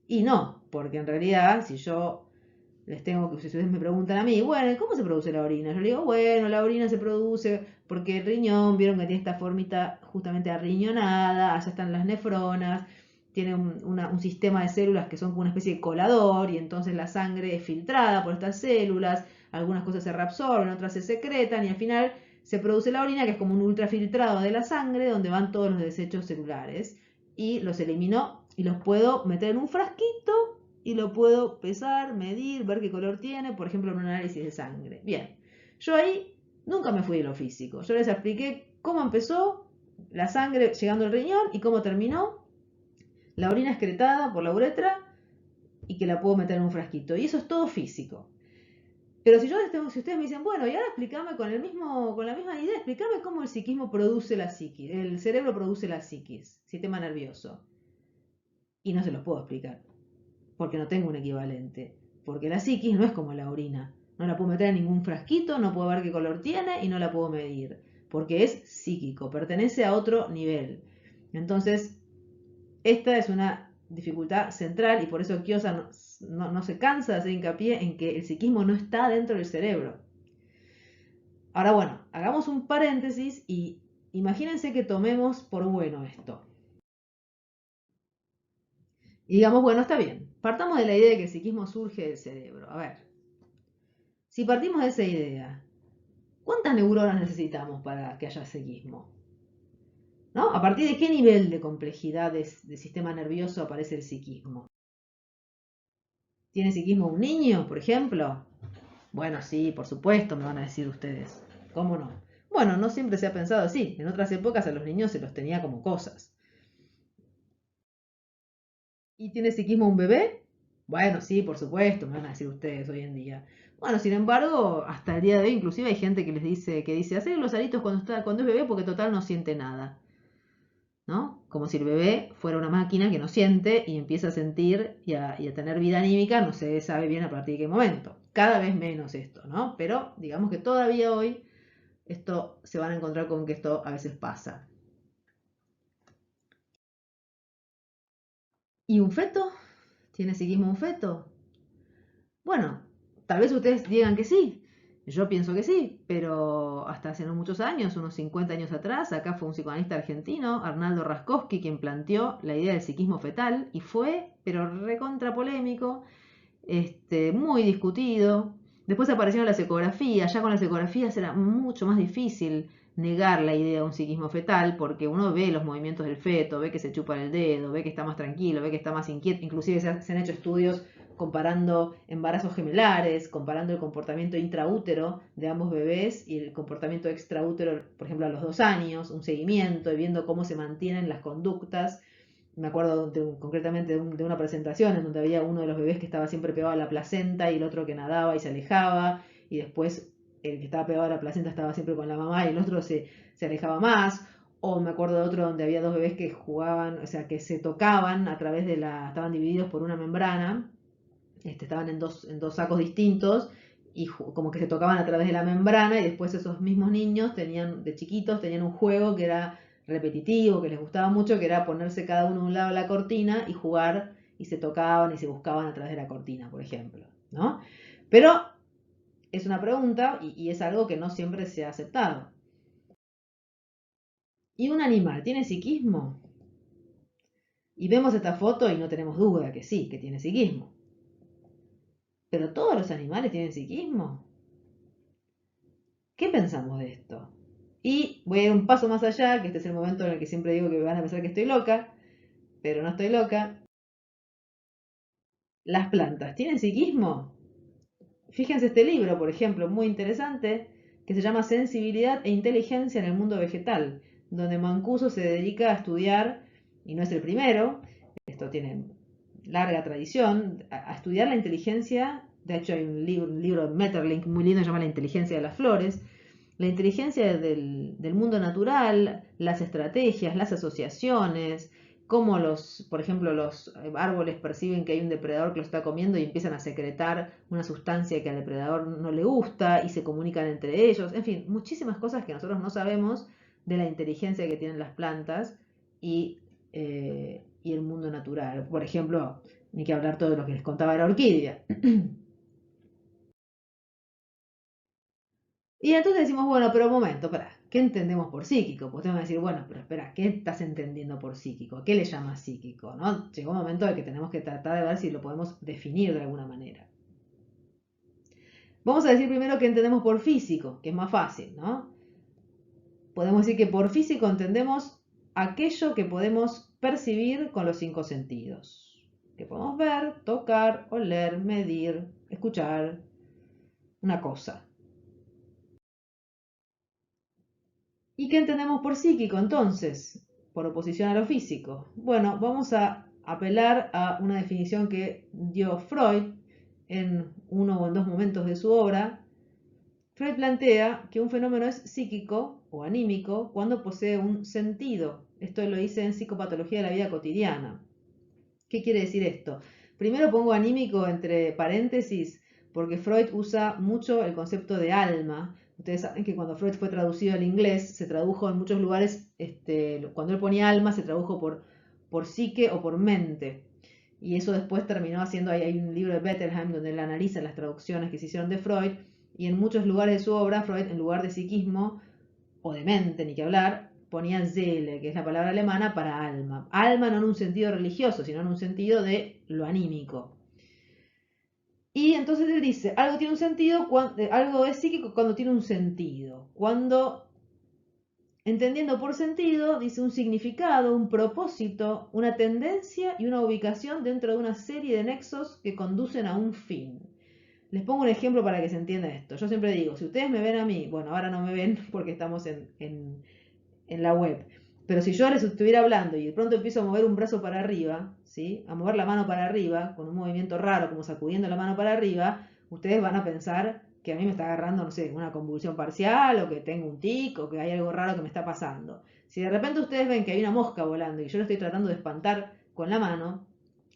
Y no, porque en realidad, si ustedes me preguntan a mí, bueno, ¿cómo se produce la orina? Yo le digo, bueno, la orina se produce porque el riñón, vieron que tiene esta formita justamente arriñonada, allá están las nefronas, tiene un sistema de células que son como una especie de colador y entonces la sangre es filtrada por estas células, algunas cosas se reabsorben, otras se secretan y al final se produce la orina que es como un ultrafiltrado de la sangre donde van todos los desechos celulares y los elimino y los puedo meter en un frasquito y lo puedo pesar, medir, ver qué color tiene, por ejemplo, en un análisis de sangre. Bien, yo ahí nunca me fui de lo físico. Yo les expliqué cómo empezó la sangre llegando al riñón y cómo terminó la orina excretada por la uretra y que la puedo meter en un frasquito. Y eso es todo físico. Pero si ustedes me dicen, bueno, y ahora explícame con la misma idea, explícame cómo el psiquismo produce la psiquis, el cerebro produce la psiquis, sistema nervioso. Y no se los puedo explicar porque no tengo un equivalente. Porque la psiquis no es como la orina. No la puedo meter en ningún frasquito, no puedo ver qué color tiene y no la puedo medir. Porque es psíquico, pertenece a otro nivel. Entonces, esta es una dificultad central y por eso Kiosa no se cansa de hacer hincapié en que el psiquismo no está dentro del cerebro. Ahora bueno, hagamos un paréntesis y imagínense que tomemos por bueno esto. Y digamos, bueno, está bien. Partamos de la idea de que el psiquismo surge del cerebro. A ver, si partimos de esa idea, ¿cuántas neuronas necesitamos para que haya psiquismo? ¿No? ¿A partir de qué nivel de complejidad de sistema nervioso aparece el psiquismo? ¿Tiene psiquismo un niño, por ejemplo? Bueno, sí, por supuesto, me van a decir ustedes. ¿Cómo no? Bueno, no siempre se ha pensado así. En otras épocas a los niños se los tenía como cosas. ¿Y tiene psiquismo un bebé? Bueno, sí, por supuesto, me van a decir ustedes hoy en día. Bueno, sin embargo, hasta el día de hoy inclusive hay gente que dice, hacer los aritos cuando es bebé porque total no siente nada. ¿No? Como si el bebé fuera una máquina que no siente y empieza a sentir y a tener vida anímica, no se sabe bien a partir de qué momento. Cada vez menos esto, ¿no? Pero digamos que todavía hoy esto se van a encontrar con que esto a veces pasa. ¿Y un feto? ¿Tiene psiquismo un feto? Bueno, tal vez ustedes digan que sí. Yo pienso que sí, pero hasta hace no muchos años, unos 50 años atrás, acá fue un psicoanalista argentino, Arnaldo Raskowski, quien planteó la idea del psiquismo fetal y fue, pero recontra polémico, muy discutido. Después aparecieron las ecografías, ya con las ecografías era mucho más difícil negar la idea de un psiquismo fetal porque uno ve los movimientos del feto, ve que se chupa el dedo, ve que está más tranquilo, ve que está más inquieto, inclusive se han hecho estudios comparando embarazos gemelares, comparando el comportamiento intraútero de ambos bebés y el comportamiento extraútero, por ejemplo, a los 2 años, un seguimiento y viendo cómo se mantienen las conductas. Me acuerdo concretamente de una presentación en donde había uno de los bebés que estaba siempre pegado a la placenta y el otro que nadaba y se alejaba y después el que estaba pegado a la placenta estaba siempre con la mamá y el otro se alejaba más. O me acuerdo de otro donde había dos bebés que jugaban, o sea, que se tocaban a través de estaban divididos por una membrana, estaban en dos sacos distintos y como que se tocaban a través de la membrana y después esos mismos niños de chiquitos tenían un juego que era repetitivo, que les gustaba mucho, que era ponerse cada uno a un lado de la cortina y jugar y se tocaban y se buscaban a través de la cortina, por ejemplo, ¿no? Pero es una pregunta y es algo que no siempre se ha aceptado. ¿Y un animal tiene psiquismo? Y vemos esta foto y no tenemos duda que sí, que tiene psiquismo. ¿Pero todos los animales tienen psiquismo? ¿Qué pensamos de esto? Y voy a ir un paso más allá, que este es el momento en el que siempre digo que me van a pensar que estoy loca, pero no estoy loca. ¿Las plantas tienen psiquismo? Fíjense este libro, por ejemplo, muy interesante, que se llama Sensibilidad e Inteligencia en el Mundo Vegetal, donde Mancuso se dedica a estudiar, y no es el primero, esto tiene larga tradición, a estudiar la inteligencia. De hecho hay un libro de Metterlink muy lindo que se llama La inteligencia de las flores, la inteligencia del mundo natural, las estrategias, las asociaciones, cómo por ejemplo, los árboles perciben que hay un depredador que lo está comiendo y empiezan a secretar una sustancia que al depredador no le gusta y se comunican entre ellos. En fin, muchísimas cosas que nosotros no sabemos de la inteligencia que tienen las plantas y el mundo natural. Por ejemplo, ni que hablar todo de lo que les contaba de la orquídea. Y entonces decimos, bueno, pero un momento, espera, ¿qué entendemos por psíquico? Pues tenemos que decir, bueno, pero espera, ¿qué estás entendiendo por psíquico? ¿A qué le llamas psíquico? ¿No? Llegó un momento en que tenemos que tratar de ver si lo podemos definir de alguna manera. Vamos a decir primero qué entendemos por físico, que es más fácil, ¿no? Podemos decir que por físico entendemos aquello que podemos percibir con los cinco sentidos. Que podemos ver, tocar, oler, medir, escuchar, una cosa. ¿Y qué entendemos por psíquico entonces? Por oposición a lo físico. Bueno, vamos a apelar a una definición que dio Freud en uno o en dos momentos de su obra. Freud plantea que un fenómeno es psíquico o anímico cuando posee un sentido. Esto lo dice en Psicopatología de la Vida Cotidiana. ¿Qué quiere decir esto? Primero pongo anímico entre paréntesis porque Freud usa mucho el concepto de alma. Ustedes saben que cuando Freud fue traducido al inglés, se tradujo en muchos lugares, cuando él ponía alma, se tradujo por psique o por mente. Y eso después terminó haciendo, hay un libro de Bettelheim donde él analiza las traducciones que se hicieron de Freud, y en muchos lugares de su obra, Freud, en lugar de psiquismo o de mente, ni que hablar, ponía Seele, que es la palabra alemana para alma. Alma no en un sentido religioso, sino en un sentido de lo anímico. Y entonces él dice, algo tiene un sentido, algo es psíquico cuando tiene un sentido. Cuando, entendiendo por sentido, dice un significado, un propósito, una tendencia y una ubicación dentro de una serie de nexos que conducen a un fin. Les pongo un ejemplo para que se entienda esto. Yo siempre digo, si ustedes me ven a mí, bueno, ahora no me ven porque estamos en la web, pero si yo les estuviera hablando y de pronto empiezo a mover un brazo para arriba, ¿sí? A mover la mano para arriba, con un movimiento raro, como sacudiendo la mano para arriba, ustedes van a pensar que a mí me está agarrando, no sé, una convulsión parcial, o que tengo un tic, o que hay algo raro que me está pasando. Si de repente ustedes ven que hay una mosca volando y yo lo estoy tratando de espantar con la mano,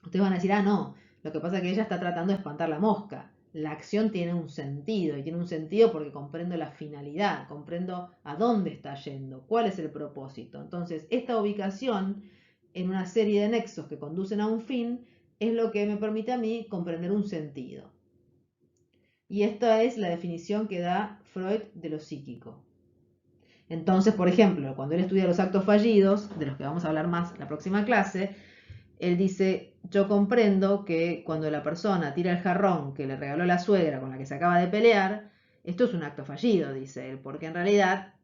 ustedes van a decir, ah, no, lo que pasa es que ella está tratando de espantar la mosca. La acción tiene un sentido, y tiene un sentido porque comprendo la finalidad, comprendo a dónde está yendo, cuál es el propósito. Entonces, esta ubicación en una serie de nexos que conducen a un fin es lo que me permite a mí comprender un sentido. Y esta es la definición que da Freud de lo psíquico. Entonces, por ejemplo, cuando él estudia los actos fallidos, de los que vamos a hablar más en la próxima clase, él dice, yo comprendo que cuando la persona tira el jarrón que le regaló la suegra con la que se acaba de pelear, esto es un acto fallido, dice él, porque en realidad,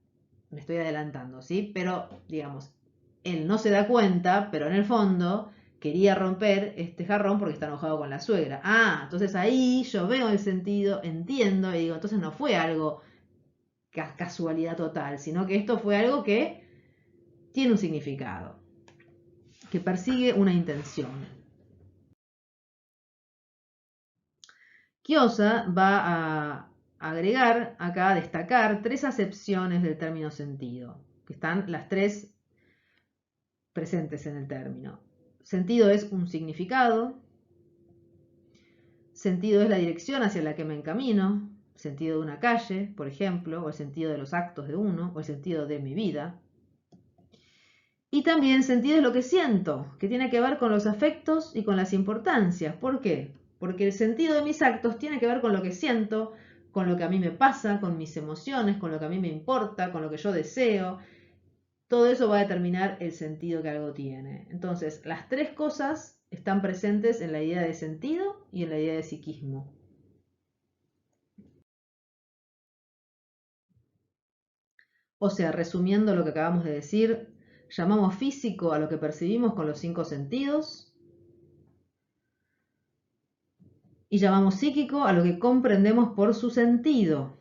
me estoy adelantando, ¿sí? Pero, digamos, él no se da cuenta, pero en el fondo quería romper este jarrón porque está enojado con la suegra. Ah, entonces ahí yo veo el sentido, entiendo y digo, entonces no fue algo casualidad total, sino que esto fue algo que tiene un significado, que persigue una intención. Chiosa va a agregar acá, a destacar tres acepciones del término sentido, que están las tres presentes en el término. Sentido es un significado, sentido es la dirección hacia la que me encamino, sentido de una calle, por ejemplo, o el sentido de los actos de uno, o el sentido de mi vida. Y también sentido es lo que siento, que tiene que ver con los afectos y con las importancias. ¿Por qué? Porque el sentido de mis actos tiene que ver con lo que siento, con lo que a mí me pasa, con mis emociones, con lo que a mí me importa, con lo que yo deseo. Todo eso va a determinar el sentido que algo tiene. Entonces, las tres cosas están presentes en la idea de sentido y en la idea de psiquismo. O sea, resumiendo lo que acabamos de decir, llamamos físico a lo que percibimos con los 5 sentidos y llamamos psíquico a lo que comprendemos por su sentido.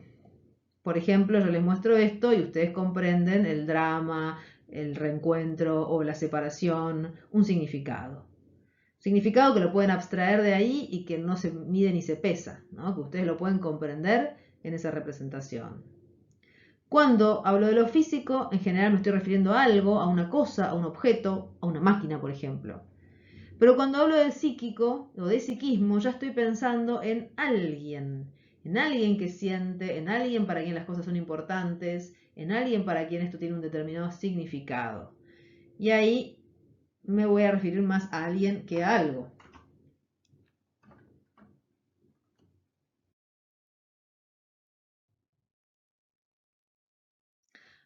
Por ejemplo, yo les muestro esto y ustedes comprenden el drama, el reencuentro o la separación, un significado. Significado que lo pueden abstraer de ahí y que no se mide ni se pesa, ¿no? Que ustedes lo pueden comprender en esa representación. Cuando hablo de lo físico, en general me estoy refiriendo a algo, a una cosa, a un objeto, a una máquina, por ejemplo. Pero cuando hablo de psíquico o de psiquismo, ya estoy pensando en alguien que siente, en alguien para quien las cosas son importantes, en alguien para quien esto tiene un determinado significado. Y ahí me voy a referir más a alguien que a algo.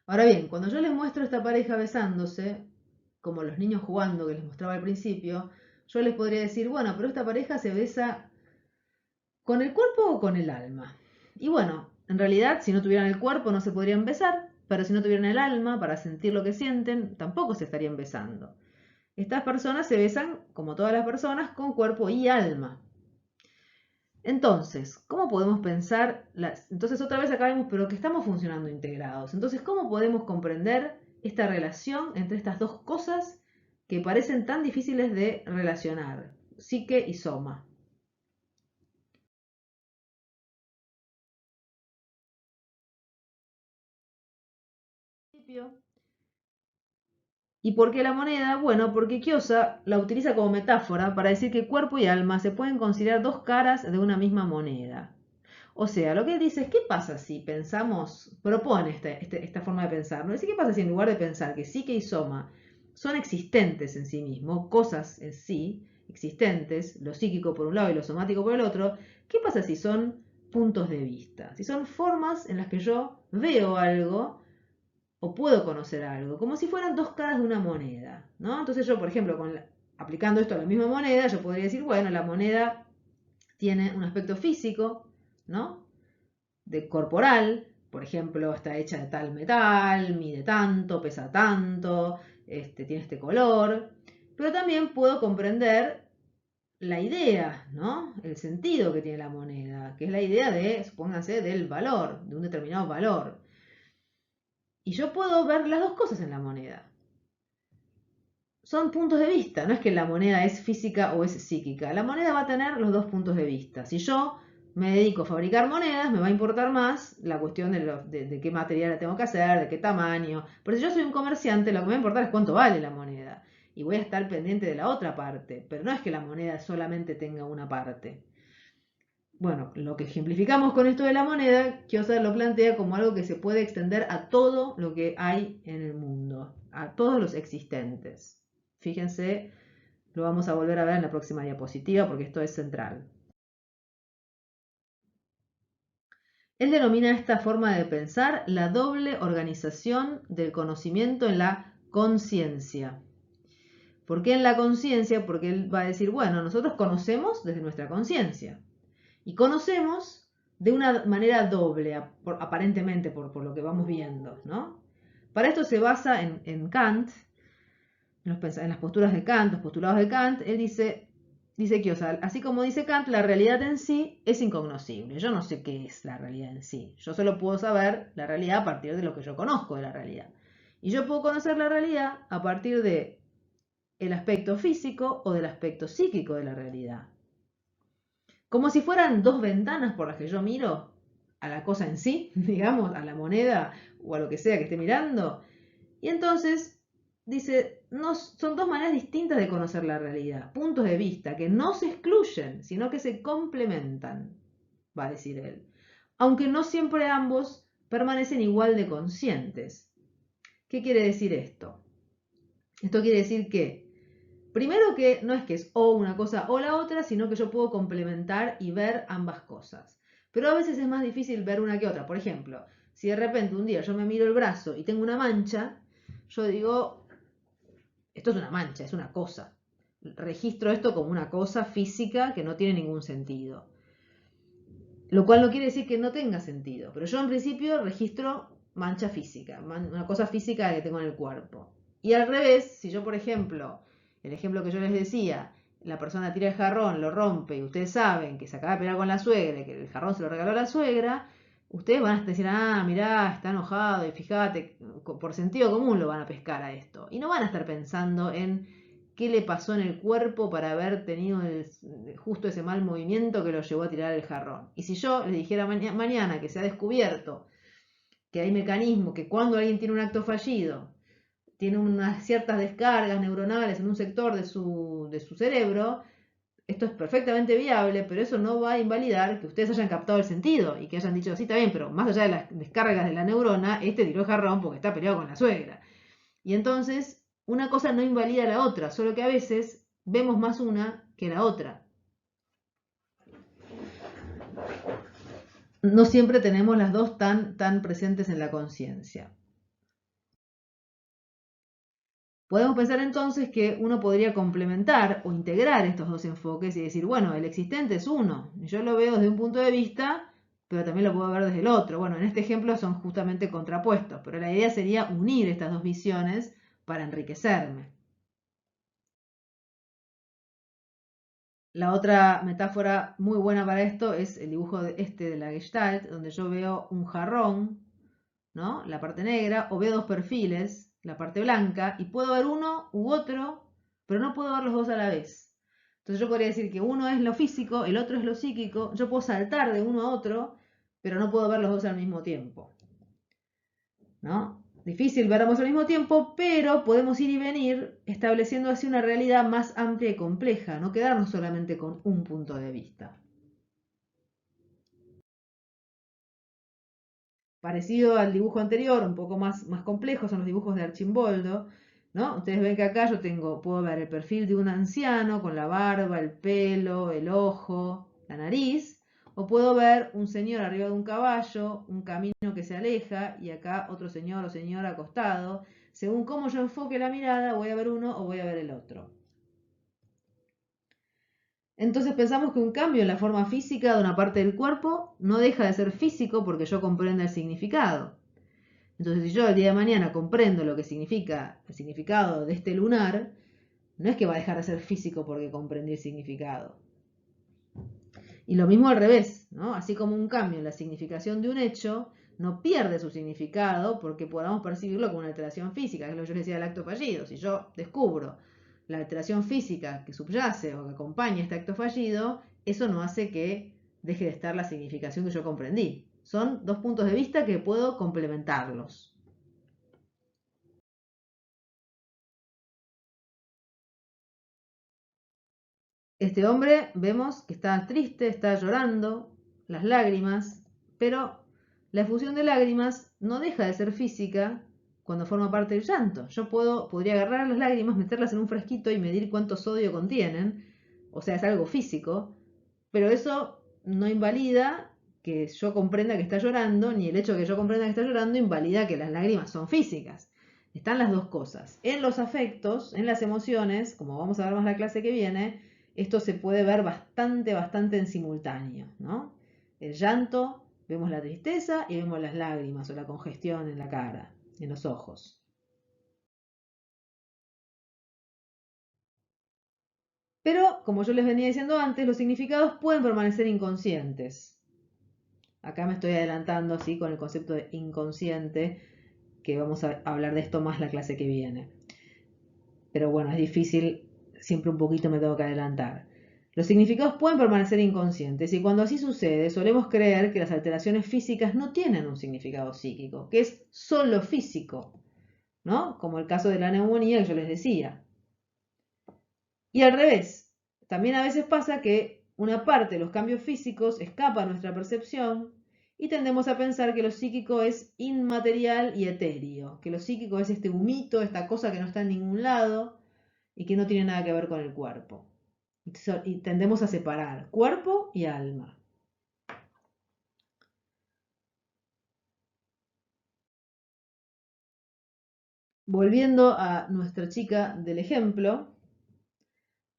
Ahora bien, cuando yo les muestro a esta pareja besándose, como los niños jugando que les mostraba al principio, yo les podría decir, bueno, pero esta pareja se besa ¿con el cuerpo o con el alma? Y bueno, en realidad, si no tuvieran el cuerpo no se podrían besar, pero si no tuvieran el alma para sentir lo que sienten, tampoco se estarían besando. Estas personas se besan, como todas las personas, con cuerpo y alma. Entonces, ¿cómo podemos pensar? Entonces, otra vez acá vemos, pero que estamos funcionando integrados. Entonces, ¿cómo podemos comprender esta relación entre estas dos cosas que parecen tan difíciles de relacionar? Psique y soma. ¿Y por qué la moneda? Bueno, porque Kiosa la utiliza como metáfora para decir que cuerpo y alma se pueden considerar dos caras de una misma moneda. O sea, lo que él dice es, ¿qué pasa si pensamos, propone esta forma de pensar, ¿no? Dice, ¿qué pasa si en lugar de pensar que psique y soma son existentes en sí mismos, cosas en sí, existentes, lo psíquico por un lado y lo somático por el otro, ¿qué pasa si son puntos de vista? Si son formas en las que yo veo algo o puedo conocer algo, como si fueran dos caras de una moneda, ¿no? Entonces yo, por ejemplo, aplicando esto a la misma moneda, yo podría decir, bueno, la moneda tiene un aspecto físico, ¿no? De corporal, por ejemplo, está hecha de tal metal, mide tanto, pesa tanto, tiene este color, pero también puedo comprender la idea, ¿no? El sentido que tiene la moneda, que es la idea de, supónganse, del valor, de un determinado valor. Y yo puedo ver las dos cosas en la moneda. Son puntos de vista, no es que la moneda es física o es psíquica. La moneda va a tener los dos puntos de vista. Si yo me dedico a fabricar monedas, me va a importar más la cuestión de qué material la tengo que hacer, de qué tamaño. Pero si yo soy un comerciante, lo que me va a importar es cuánto vale la moneda. Y voy a estar pendiente de la otra parte. Pero no es que la moneda solamente tenga una parte. Bueno, lo que ejemplificamos con esto de la moneda, Kiyosaki lo plantea como algo que se puede extender a todo lo que hay en el mundo, a todos los existentes. Fíjense, lo vamos a volver a ver en la próxima diapositiva porque esto es central. Él denomina esta forma de pensar la doble organización del conocimiento en la conciencia. ¿Por qué en la conciencia? Porque él va a decir, bueno, nosotros conocemos desde nuestra conciencia. Y conocemos de una manera doble, aparentemente, por lo que vamos viendo, ¿no? Para esto se basa en Kant, en las posturas de Kant, los postulados de Kant. Él dice que, o sea, así como dice Kant, la realidad en sí es incognoscible. Yo no sé qué es la realidad en sí. Yo solo puedo saber la realidad a partir de lo que yo conozco de la realidad. Y yo puedo conocer la realidad a partir de el aspecto físico o del aspecto psíquico de la realidad. Como si fueran dos ventanas por las que yo miro a la cosa en sí, digamos, a la moneda o a lo que sea que esté mirando. Y entonces dice, no, son dos maneras distintas de conocer la realidad, puntos de vista que no se excluyen, sino que se complementan, va a decir él. Aunque no siempre ambos permanecen igual de conscientes. ¿Qué quiere decir esto? Esto quiere decir que, primero que no es que es o una cosa o la otra, sino que yo puedo complementar y ver ambas cosas. Pero a veces es más difícil ver una que otra. Por ejemplo, si de repente un día yo me miro el brazo y tengo una mancha, yo digo, esto es una mancha, es una cosa. Registro esto como una cosa física que no tiene ningún sentido. Lo cual no quiere decir que no tenga sentido, pero yo en principio registro mancha física, una cosa física que tengo en el cuerpo. Y al revés, si yo, por ejemplo, el ejemplo que yo les decía, la persona tira el jarrón, lo rompe y ustedes saben que se acaba de pelear con la suegra y que el jarrón se lo regaló a la suegra, ustedes van a decir, ah, mirá, está enojado y fíjate, por sentido común lo van a pescar a esto. Y no van a estar pensando en qué le pasó en el cuerpo para haber tenido justo ese mal movimiento que lo llevó a tirar el jarrón. Y si yo les dijera mañana que se ha descubierto que hay mecanismos que cuando alguien tiene un acto fallido, tiene unas ciertas descargas neuronales en un sector de su cerebro, esto es perfectamente viable, pero eso no va a invalidar que ustedes hayan captado el sentido y que hayan dicho, sí, está bien, pero más allá de las descargas de la neurona, este tiró el jarrón porque está peleado con la suegra. Y entonces, una cosa no invalida la otra, solo que a veces vemos más una que la otra. No siempre tenemos las dos tan presentes en la conciencia. Podemos pensar entonces que uno podría complementar o integrar estos dos enfoques y decir, bueno, el existente es uno, yo lo veo desde un punto de vista, pero también lo puedo ver desde el otro. Bueno, en este ejemplo son justamente contrapuestos, pero la idea sería unir estas dos visiones para enriquecerme. La otra metáfora muy buena para esto es el dibujo de la Gestalt, donde yo veo un jarrón, ¿no? La parte negra, o veo dos perfiles, la parte blanca, y puedo ver uno u otro, pero no puedo ver los dos a la vez. Entonces yo podría decir que uno es lo físico, el otro es lo psíquico, yo puedo saltar de uno a otro, pero no puedo ver los dos al mismo tiempo, ¿no? Difícil ver ambos al mismo tiempo, pero podemos ir y venir estableciendo así una realidad más amplia y compleja, no quedarnos solamente con un punto de vista. Parecido al dibujo anterior, un poco más complejo, son los dibujos de Archimboldo, ¿no? Ustedes ven que acá puedo ver el perfil de un anciano con la barba, el pelo, el ojo, la nariz, o puedo ver un señor arriba de un caballo, un camino que se aleja, y acá otro señor o señora acostado. Según cómo yo enfoque la mirada, voy a ver uno o voy a ver el otro. Entonces pensamos que un cambio en la forma física de una parte del cuerpo no deja de ser físico porque yo comprenda el significado. Entonces, si yo el día de mañana comprendo lo que significa el significado de este lunar, no es que va a dejar de ser físico porque comprendí el significado. Y lo mismo al revés, ¿no? Así como un cambio en la significación de un hecho no pierde su significado porque podamos percibirlo como una alteración física, que es lo que yo les decía del acto fallido. Si yo descubro la alteración física que subyace o que acompaña este acto fallido, eso no hace que deje de estar la significación que yo comprendí. Son dos puntos de vista que puedo complementarlos. Este hombre vemos que está triste, está llorando, las lágrimas, pero la efusión de lágrimas no deja de ser física cuando forma parte del llanto. Yo podría agarrar las lágrimas, meterlas en un frasquito y medir cuánto sodio contienen, o sea, es algo físico, pero eso no invalida que yo comprenda que está llorando, ni el hecho de que yo comprenda que está llorando invalida que las lágrimas son físicas. Están las dos cosas. En los afectos, en las emociones, como vamos a ver más la clase que viene, esto se puede ver bastante en simultáneo, ¿no? El llanto, vemos la tristeza y vemos las lágrimas o la congestión en la cara, en los ojos. Pero, como yo les venía diciendo antes, los significados pueden permanecer inconscientes. Acá me estoy adelantando así con el concepto de inconsciente, que vamos a hablar de esto más la clase que viene. Pero bueno, es difícil, siempre un poquito me tengo que adelantar. Los significados pueden permanecer inconscientes y cuando así sucede solemos creer que las alteraciones físicas no tienen un significado psíquico, que es solo físico, ¿no? Como el caso de la neumonía que yo les decía. Y al revés, también a veces pasa que una parte de los cambios físicos escapa a nuestra percepción y tendemos a pensar que lo psíquico es inmaterial y etéreo, que lo psíquico es este humito, esta cosa que no está en ningún lado y que no tiene nada que ver con el cuerpo. Y tendemos a separar cuerpo y alma. Volviendo a nuestra chica del ejemplo,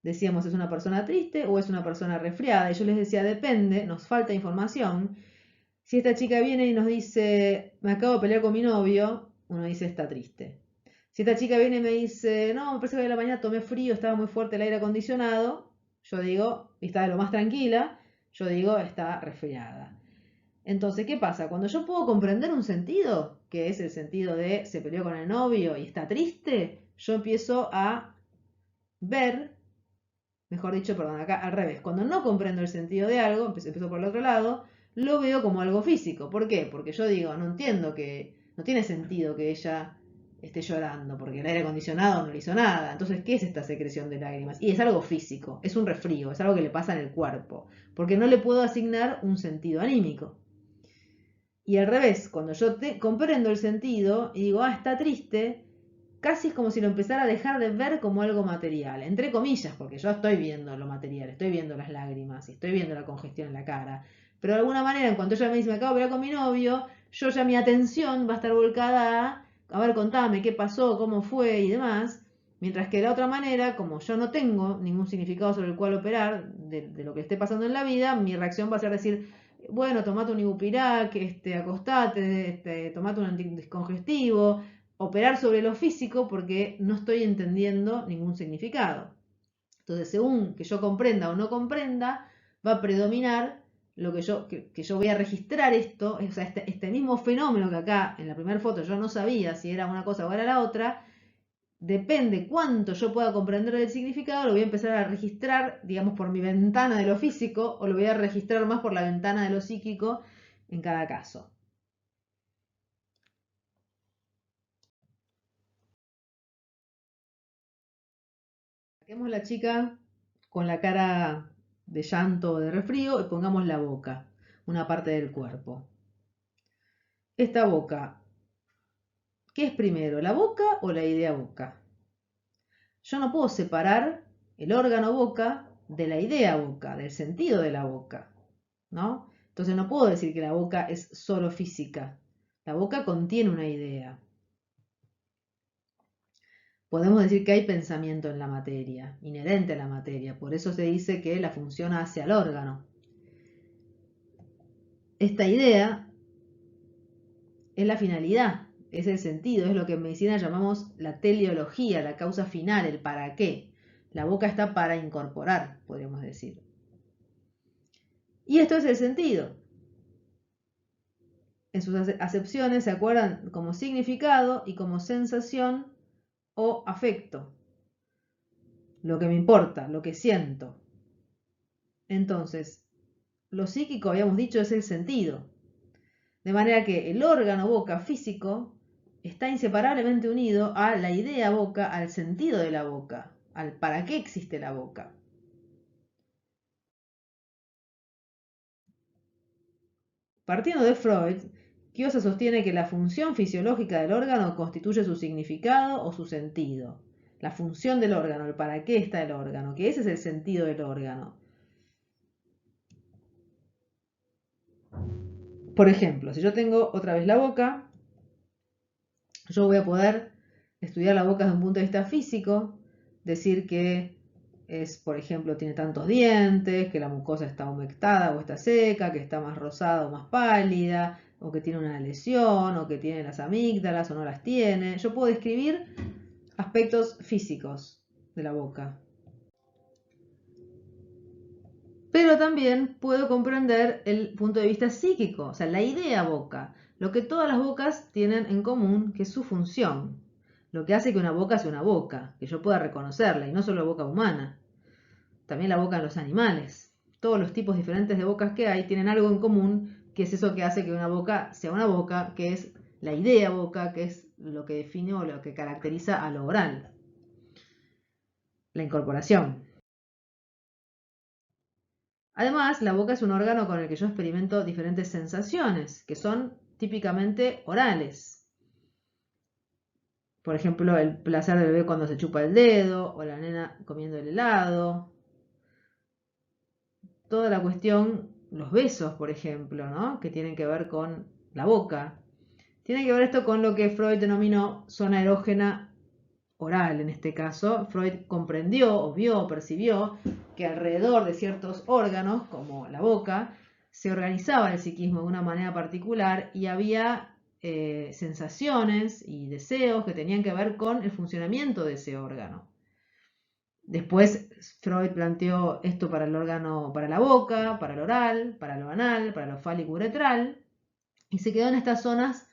decíamos, ¿es una persona triste o es una persona resfriada? Y yo les decía, depende, nos falta información. Si esta chica viene y nos dice, me acabo de pelear con mi novio, uno dice, está triste. Si esta chica viene y me dice, no, me parece que hoy a la mañana tomé frío, estaba muy fuerte el aire acondicionado, yo digo, y está de lo más tranquila, yo digo, está resfriada. Entonces, ¿qué pasa? Cuando yo puedo comprender un sentido, que es el sentido de se peleó con el novio y está triste, yo empiezo a ver, mejor dicho, perdón, acá al revés, cuando no comprendo el sentido de algo, empiezo por el otro lado, lo veo como algo físico. ¿Por qué? Porque yo digo, no entiendo que, no tiene sentido que ella esté llorando, porque el aire acondicionado no le hizo nada. Entonces, ¿qué es esta secreción de lágrimas? Y es algo físico, es un resfrío, es algo que le pasa en el cuerpo, porque no le puedo asignar un sentido anímico. Y al revés, cuando yo comprendo el sentido y digo, está triste, casi es como si lo empezara a dejar de ver como algo material, entre comillas, porque yo estoy viendo lo material, estoy viendo las lágrimas, estoy viendo la congestión en la cara, pero de alguna manera, en cuanto ella me dice, me acabo de pelear con mi novio, yo ya mi atención va a estar volcada a ver, contame qué pasó, cómo fue y demás, mientras que de la otra manera, como yo no tengo ningún significado sobre el cual operar de lo que esté pasando en la vida, mi reacción va a ser decir, bueno, tomate un ibupirac, acostate, tomate un anticongelativo, operar sobre lo físico porque no estoy entendiendo ningún significado. Entonces, según que yo comprenda o no comprenda, va a predominar lo que yo voy a registrar esto, o sea, este mismo fenómeno que acá en la primera foto yo no sabía si era una cosa o era la otra, depende cuánto yo pueda comprender el significado, lo voy a empezar a registrar, digamos, por mi ventana de lo físico, o lo voy a registrar más por la ventana de lo psíquico en cada caso. Saquemos la chica con la cara de llanto o de resfrío y pongamos la boca, una parte del cuerpo. Esta boca, ¿qué es primero, la boca o la idea boca? Yo no puedo separar el órgano boca de la idea boca, del sentido de la boca, ¿no? Entonces no puedo decir que la boca es solo física. La boca contiene una idea. Podemos decir que hay pensamiento en la materia, inherente a la materia. Por eso se dice que la función hace al órgano. Esta idea es la finalidad, es el sentido, es lo que en medicina llamamos la teleología, la causa final, el para qué. La boca está para incorporar, podríamos decir. Y esto es el sentido. En sus acepciones se acuerdan como significado y como sensación o afecto. Lo que me importa, lo que siento. Entonces, lo psíquico, habíamos dicho, es el sentido. De manera que el órgano boca físico está inseparablemente unido a la idea boca, al sentido de la boca, al para qué existe la boca. Partiendo de Freud, Kiosa sostiene que la función fisiológica del órgano constituye su significado o su sentido. La función del órgano, el para qué está el órgano, que ese es el sentido del órgano. Por ejemplo, si yo tengo otra vez la boca, yo voy a poder estudiar la boca desde un punto de vista físico, decir que es, por ejemplo, tiene tantos dientes, que la mucosa está humectada o está seca, que está más rosada o más pálida, o que tiene una lesión, o que tiene las amígdalas o no las tiene. Yo puedo describir aspectos físicos de la boca. Pero también puedo comprender el punto de vista psíquico, o sea, la idea boca, lo que todas las bocas tienen en común, que es su función, lo que hace que una boca sea una boca, que yo pueda reconocerla, y no solo la boca humana, también la boca de los animales. Todos los tipos diferentes de bocas que hay tienen algo en común, que es eso que hace que una boca sea una boca, que es la idea boca, que es lo que define o lo que caracteriza a lo oral, la incorporación. Además, la boca es un órgano con el que yo experimento diferentes sensaciones, que son típicamente orales. Por ejemplo, el placer del bebé cuando se chupa el dedo, o la nena comiendo el helado. Toda la cuestión, los besos, por ejemplo, ¿no? Que tienen que ver con la boca. Tiene que ver esto con lo que Freud denominó zona erógena oral, en este caso. Freud comprendió, o vio, o percibió que alrededor de ciertos órganos, como la boca, se organizaba el psiquismo de una manera particular y había sensaciones y deseos que tenían que ver con el funcionamiento de ese órgano. Después Freud planteó esto para el órgano, para la boca, para el oral, para lo anal, para lo fálico uretral, y se quedó en estas zonas,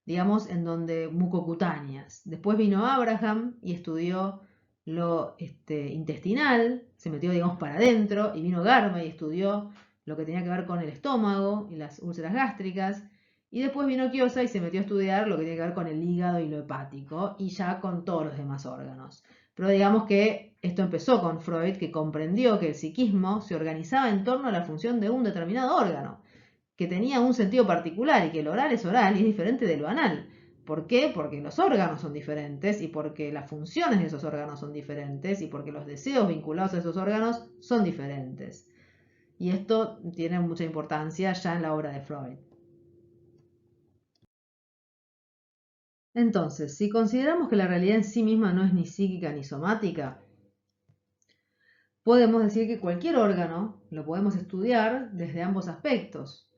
digamos, en donde mucocutáneas. Después vino Abraham y estudió lo intestinal, se metió, digamos, para adentro, y vino Garma y estudió lo que tenía que ver con el estómago y las úlceras gástricas, y después vino Chiosa y se metió a estudiar lo que tiene que ver con el hígado y lo hepático, y ya con todos los demás órganos. Pero digamos que esto empezó con Freud, que comprendió que el psiquismo se organizaba en torno a la función de un determinado órgano, que tenía un sentido particular y que el oral es oral y es diferente de lo anal. ¿Por qué? Porque los órganos son diferentes y porque las funciones de esos órganos son diferentes y porque los deseos vinculados a esos órganos son diferentes. Y esto tiene mucha importancia ya en la obra de Freud. Entonces, si consideramos que la realidad en sí misma no es ni psíquica ni somática, podemos decir que cualquier órgano lo podemos estudiar desde ambos aspectos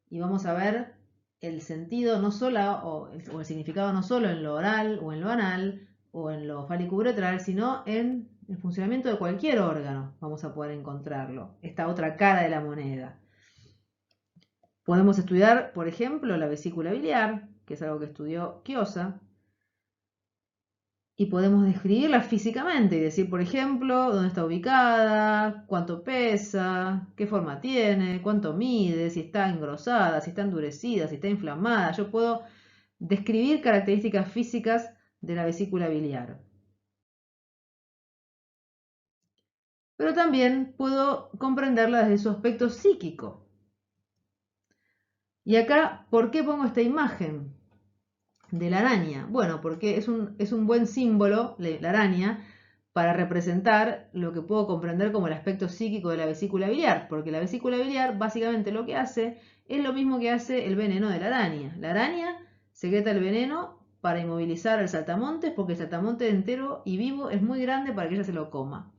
y vamos a ver el sentido no solo o el significado no solo en lo oral o en lo anal o en lo fálico-uretral, sino en el funcionamiento de cualquier órgano vamos a poder encontrarlo, esta otra cara de la moneda. Podemos estudiar, por ejemplo, la vesícula biliar, que es algo que estudió Chiosa, y podemos describirla físicamente y decir, por ejemplo, dónde está ubicada, cuánto pesa, qué forma tiene, cuánto mide, si está engrosada, si está endurecida, si está inflamada. Yo puedo describir características físicas de la vesícula biliar. Pero también puedo comprenderla desde su aspecto psíquico. Y acá, ¿por qué pongo esta imagen de la araña? Bueno, porque es un buen símbolo, la araña, para representar lo que puedo comprender como el aspecto psíquico de la vesícula biliar, porque la vesícula biliar básicamente lo que hace es lo mismo que hace el veneno de la araña. La araña secreta el veneno para inmovilizar al saltamontes, porque el saltamonte entero y vivo es muy grande para que ella se lo coma.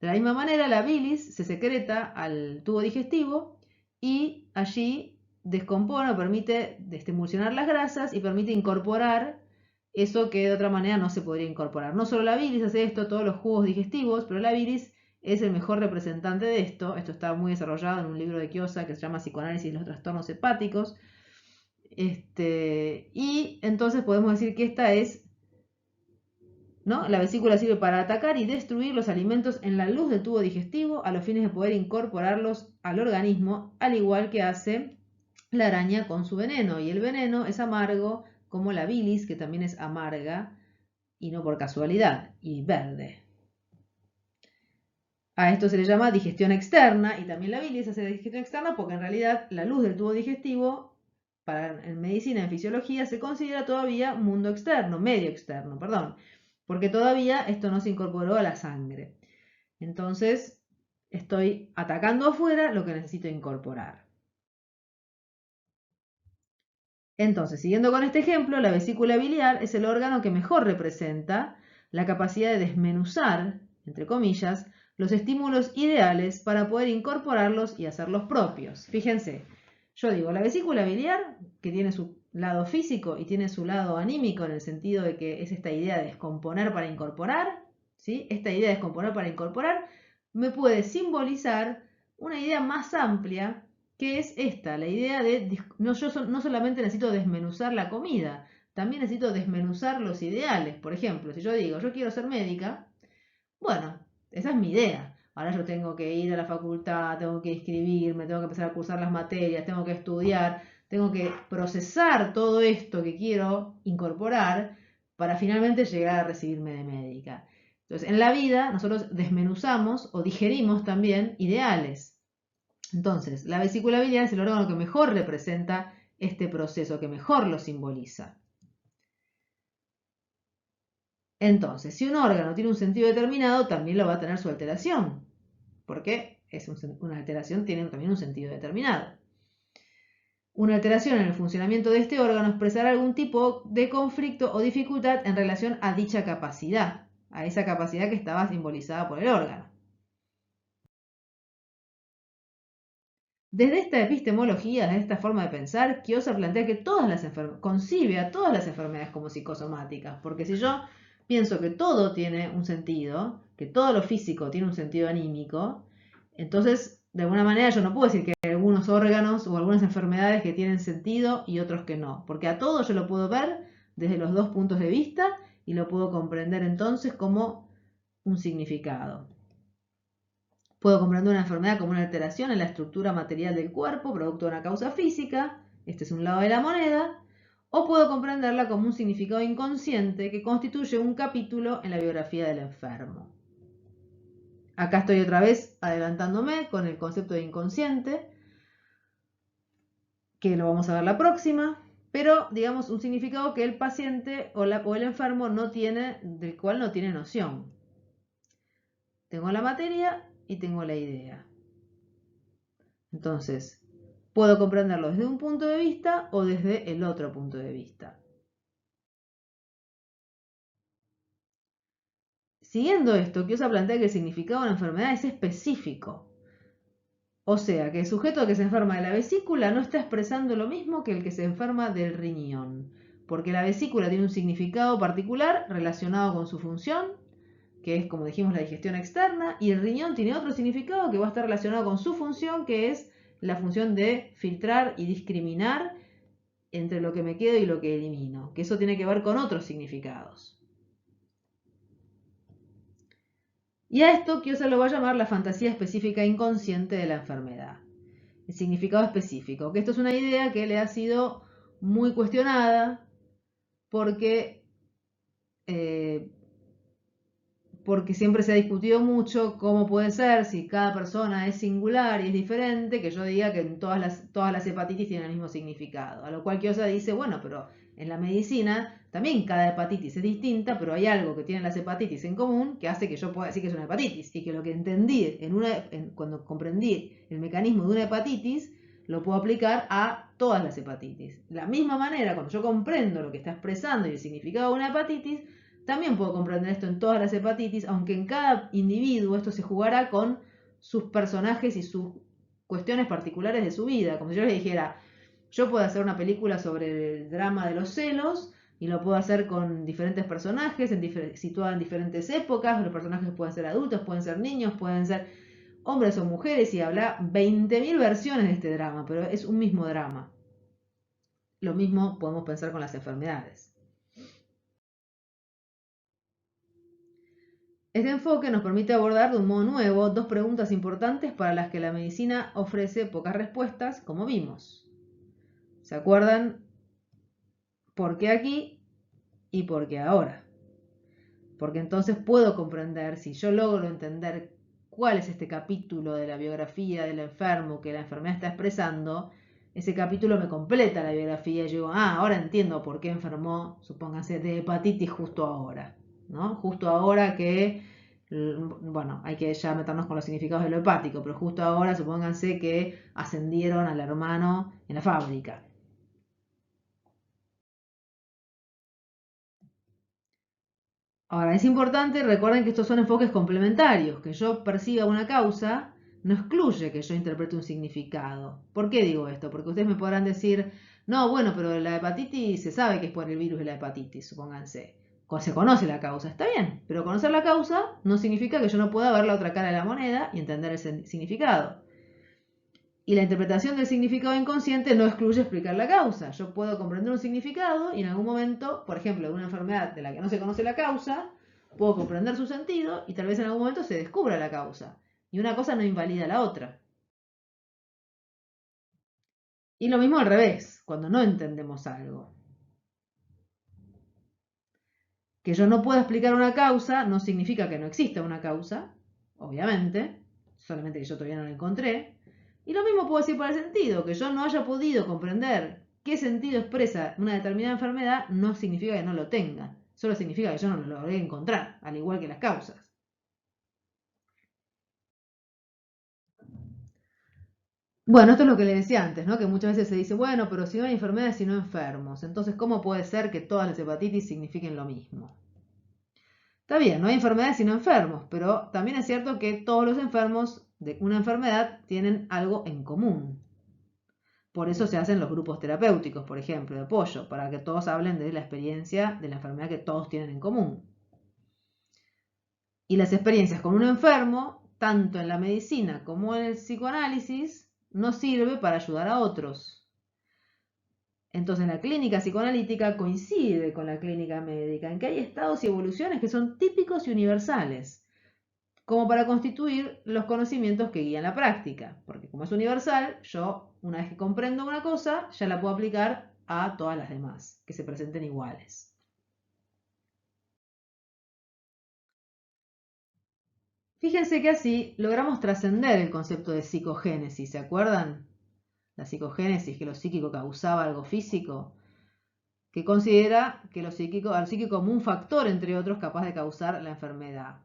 De la misma manera, la bilis se secreta al tubo digestivo y allí descompone o permite emulsionar las grasas y permite incorporar eso que de otra manera no se podría incorporar. No solo la bilis hace esto, todos los jugos digestivos, pero la bilis es el mejor representante de esto. Esto está muy desarrollado en un libro de Chiosa que se llama Psicoanálisis de los trastornos hepáticos. Y entonces podemos decir que esta es, ¿no? La vesícula sirve para atacar y destruir los alimentos en la luz del tubo digestivo a los fines de poder incorporarlos al organismo, al igual que hace la araña con su veneno. Y el veneno es amargo como la bilis, que también es amarga y no por casualidad, y verde. A esto se le llama digestión externa y también la bilis hace digestión externa porque en realidad la luz del tubo digestivo en medicina, en fisiología, se considera todavía mundo externo, medio externo, perdón, porque todavía esto no se incorporó a la sangre. Entonces, estoy atacando afuera lo que necesito incorporar. Entonces, siguiendo con este ejemplo, la vesícula biliar es el órgano que mejor representa la capacidad de desmenuzar, entre comillas, los estímulos ideales para poder incorporarlos y hacerlos propios. Fíjense, yo digo, la vesícula biliar, que tiene su lado físico y tiene su lado anímico en el sentido de que es esta idea de descomponer para incorporar, ¿sí? Esta idea de descomponer para incorporar me puede simbolizar una idea más amplia que es esta, la idea de yo no solamente necesito desmenuzar la comida, también necesito desmenuzar los ideales. Por ejemplo, si yo digo, yo quiero ser médica, bueno, esa es mi idea. Ahora yo tengo que ir a la facultad, tengo que inscribirme, tengo que empezar a cursar las materias, tengo que estudiar, Tengo que procesar todo esto que quiero incorporar para finalmente llegar a recibirme de médica. Entonces, en la vida nosotros desmenuzamos o digerimos también ideales. Entonces, la vesícula biliar es el órgano que mejor representa este proceso, que mejor lo simboliza. Entonces, si un órgano tiene un sentido determinado, también lo va a tener su alteración, porque una alteración tiene también un sentido determinado. Una alteración en el funcionamiento de este órgano expresará algún tipo de conflicto o dificultad en relación a dicha capacidad, a esa capacidad que estaba simbolizada por el órgano. Desde esta epistemología, desde esta forma de pensar, Kiosa plantea que concibe a todas las enfermedades como psicosomáticas, porque si yo pienso que todo tiene un sentido, que todo lo físico tiene un sentido anímico, entonces de alguna manera yo no puedo decir que hay algunos órganos o algunas enfermedades que tienen sentido y otros que no, porque a todo yo lo puedo ver desde los dos puntos de vista y lo puedo comprender entonces como un significado. Puedo comprender una enfermedad como una alteración en la estructura material del cuerpo, producto de una causa física, este es un lado de la moneda, o puedo comprenderla como un significado inconsciente que constituye un capítulo en la biografía del enfermo. Acá estoy otra vez adelantándome con el concepto de inconsciente, que lo vamos a ver la próxima, pero digamos un significado que el paciente o el enfermo no tiene, del cual no tiene noción. Tengo la materia y tengo la idea. Entonces, puedo comprenderlo desde un punto de vista o desde el otro punto de vista. Siguiendo esto, Kiosa plantea que el significado de una enfermedad es específico. O sea, que el sujeto que se enferma de la vesícula no está expresando lo mismo que el que se enferma del riñón, porque la vesícula tiene un significado particular relacionado con su función, que es, como dijimos, la digestión externa, y el riñón tiene otro significado que va a estar relacionado con su función, que es la función de filtrar y discriminar entre lo que me quedo y lo que elimino, que eso tiene que ver con otros significados. Y a esto Kiosa lo va a llamar la fantasía específica inconsciente de la enfermedad. El significado específico, que esto es una idea que le ha sido muy cuestionada porque eh, porque siempre se ha discutido mucho cómo puede ser, si cada persona es singular y es diferente, que yo diga que en todas las hepatitis tienen el mismo significado. A lo cual Kiosa dice, bueno, pero en la medicina también cada hepatitis es distinta, pero hay algo que tienen las hepatitis en común que hace que yo pueda decir que es una hepatitis. Y que lo que entendí cuando comprendí el mecanismo de una hepatitis, lo puedo aplicar a todas las hepatitis. De la misma manera, cuando yo comprendo lo que está expresando y el significado de una hepatitis, también puedo comprender esto en todas las hepatitis, aunque en cada individuo esto se jugará con sus personajes y sus cuestiones particulares de su vida. Como si yo les dijera, yo puedo hacer una película sobre el drama de los celos y lo puedo hacer con diferentes personajes, situados en diferentes épocas. Los personajes pueden ser adultos, pueden ser niños, pueden ser hombres o mujeres y habla 20.000 versiones de este drama, pero es un mismo drama. Lo mismo podemos pensar con las enfermedades. Este enfoque nos permite abordar de un modo nuevo dos preguntas importantes para las que la medicina ofrece pocas respuestas, como vimos. ¿Se acuerdan por qué aquí y por qué ahora? Porque entonces puedo comprender, si yo logro entender cuál es este capítulo de la biografía del enfermo que la enfermedad está expresando, ese capítulo me completa la biografía y yo digo, ahora entiendo por qué enfermó, supónganse, de hepatitis justo ahora, ¿no? Justo ahora que, bueno, hay que ya meternos con los significados de lo hepático, pero justo ahora supónganse que ascendieron al hermano en la fábrica. Ahora, es importante, recuerden que estos son enfoques complementarios, que yo perciba una causa no excluye que yo interprete un significado. ¿Por qué digo esto? Porque ustedes me podrán decir, no, bueno, pero la hepatitis se sabe que es por el virus de la hepatitis, supónganse. Se conoce la causa, está bien, pero conocer la causa no significa que yo no pueda ver la otra cara de la moneda y entender el significado. Y la interpretación del significado inconsciente no excluye explicar la causa. Yo puedo comprender un significado y en algún momento, por ejemplo, de una enfermedad de la que no se conoce la causa, puedo comprender su sentido y tal vez en algún momento se descubra la causa. Y una cosa no invalida la otra. Y lo mismo al revés, cuando no entendemos algo. Que yo no pueda explicar una causa no significa que no exista una causa, obviamente, solamente que yo todavía no la encontré. Y lo mismo puedo decir para el sentido, que yo no haya podido comprender qué sentido expresa una determinada enfermedad no significa que no lo tenga, solo significa que yo no lo logré encontrar, al igual que las causas. Bueno, esto es lo que le decía antes, ¿no? Que muchas veces se dice, bueno, pero si no hay enfermedades, sino enfermos. Entonces, ¿cómo puede ser que todas las hepatitis signifiquen lo mismo? Está bien, no hay enfermedades sino enfermos, pero también es cierto que todos los enfermos de una enfermedad tienen algo en común. Por eso se hacen los grupos terapéuticos, por ejemplo, de apoyo, para que todos hablen de la experiencia de la enfermedad que todos tienen en común. Y las experiencias con un enfermo, tanto en la medicina como en el psicoanálisis, no sirve para ayudar a otros. Entonces la clínica psicoanalítica coincide con la clínica médica en que hay estados y evoluciones que son típicos y universales, como para constituir los conocimientos que guían la práctica, porque como es universal, yo una vez que comprendo una cosa, ya la puedo aplicar a todas las demás, que se presenten iguales. Fíjense que así logramos trascender el concepto de psicogénesis, ¿se acuerdan? La psicogénesis, que lo psíquico causaba algo físico, que considera que al psíquico como un factor, entre otros, capaz de causar la enfermedad.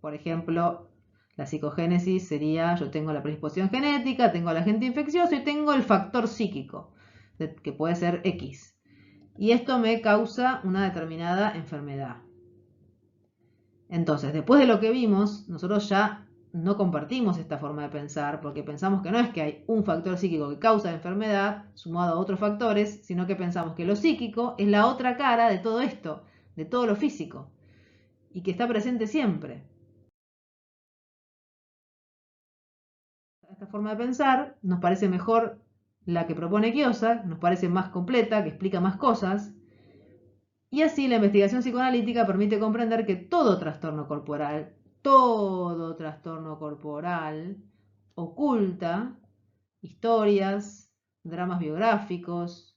Por ejemplo, la psicogénesis sería, yo tengo la predisposición genética, tengo el agente infeccioso y tengo el factor psíquico, que puede ser X. Y esto me causa una determinada enfermedad. Entonces, después de lo que vimos, nosotros ya no compartimos esta forma de pensar, porque pensamos que no es que hay un factor psíquico que causa la enfermedad sumado a otros factores, sino que pensamos que lo psíquico es la otra cara de todo esto, de todo lo físico, y que está presente siempre. Esta forma de pensar nos parece mejor la que propone Kiyosaki, nos parece más completa, que explica más cosas, y así la investigación psicoanalítica permite comprender que todo trastorno corporal oculta historias, dramas biográficos,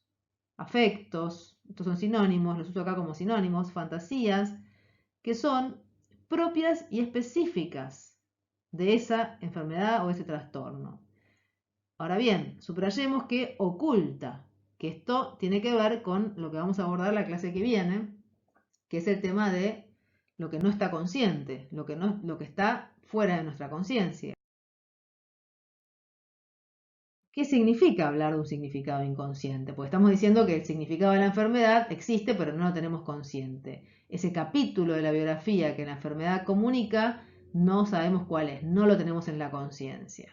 afectos, estos son sinónimos, los uso acá como sinónimos, fantasías, que son propias y específicas de esa enfermedad o ese trastorno. Ahora bien, subrayemos que oculta, que esto tiene que ver con lo que vamos a abordar la clase que viene, que es el tema de lo que no está consciente, lo que está fuera de nuestra conciencia. ¿Qué significa hablar de un significado inconsciente? Porque estamos diciendo que el significado de la enfermedad existe, pero no lo tenemos consciente. Ese capítulo de la biografía que la enfermedad comunica, no sabemos cuál es, no lo tenemos en la conciencia.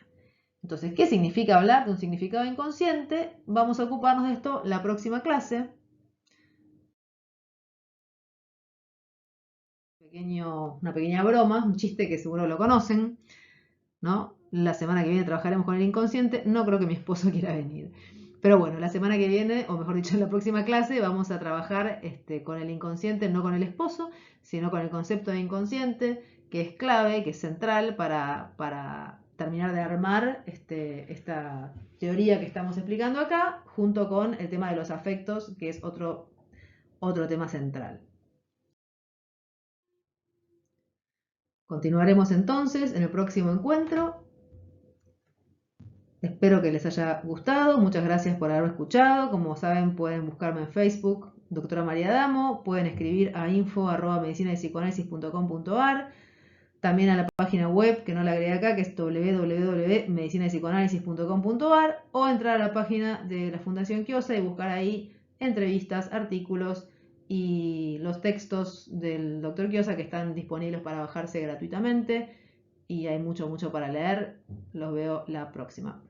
Entonces, ¿qué significa hablar de un significado inconsciente? Vamos a ocuparnos de esto la próxima clase. Una pequeña broma, un chiste que seguro lo conocen, ¿no? La semana que viene trabajaremos con el inconsciente. No creo que mi esposo quiera venir. Pero bueno, la semana que viene, o mejor dicho, en la próxima clase, vamos a trabajar con el inconsciente, no con el esposo, sino con el concepto de inconsciente, que es clave, que es central para terminar de armar esta teoría que estamos explicando acá, junto con el tema de los afectos, que es otro tema central. Continuaremos entonces en el próximo encuentro. Espero que les haya gustado. Muchas gracias por haberme escuchado. Como saben, pueden buscarme en Facebook, Doctora María Adamo. Pueden escribir a info@medicinaypsicoanálisis.com.ar. También a la página web, que no la agregué acá, que es www.medicinaypsicoanálisis.com.ar, o entrar a la página de la Fundación Kiyosaki y buscar ahí entrevistas, artículos y los textos del Dr. Kiyosaki que están disponibles para bajarse gratuitamente. Y hay mucho para leer. Los veo la próxima.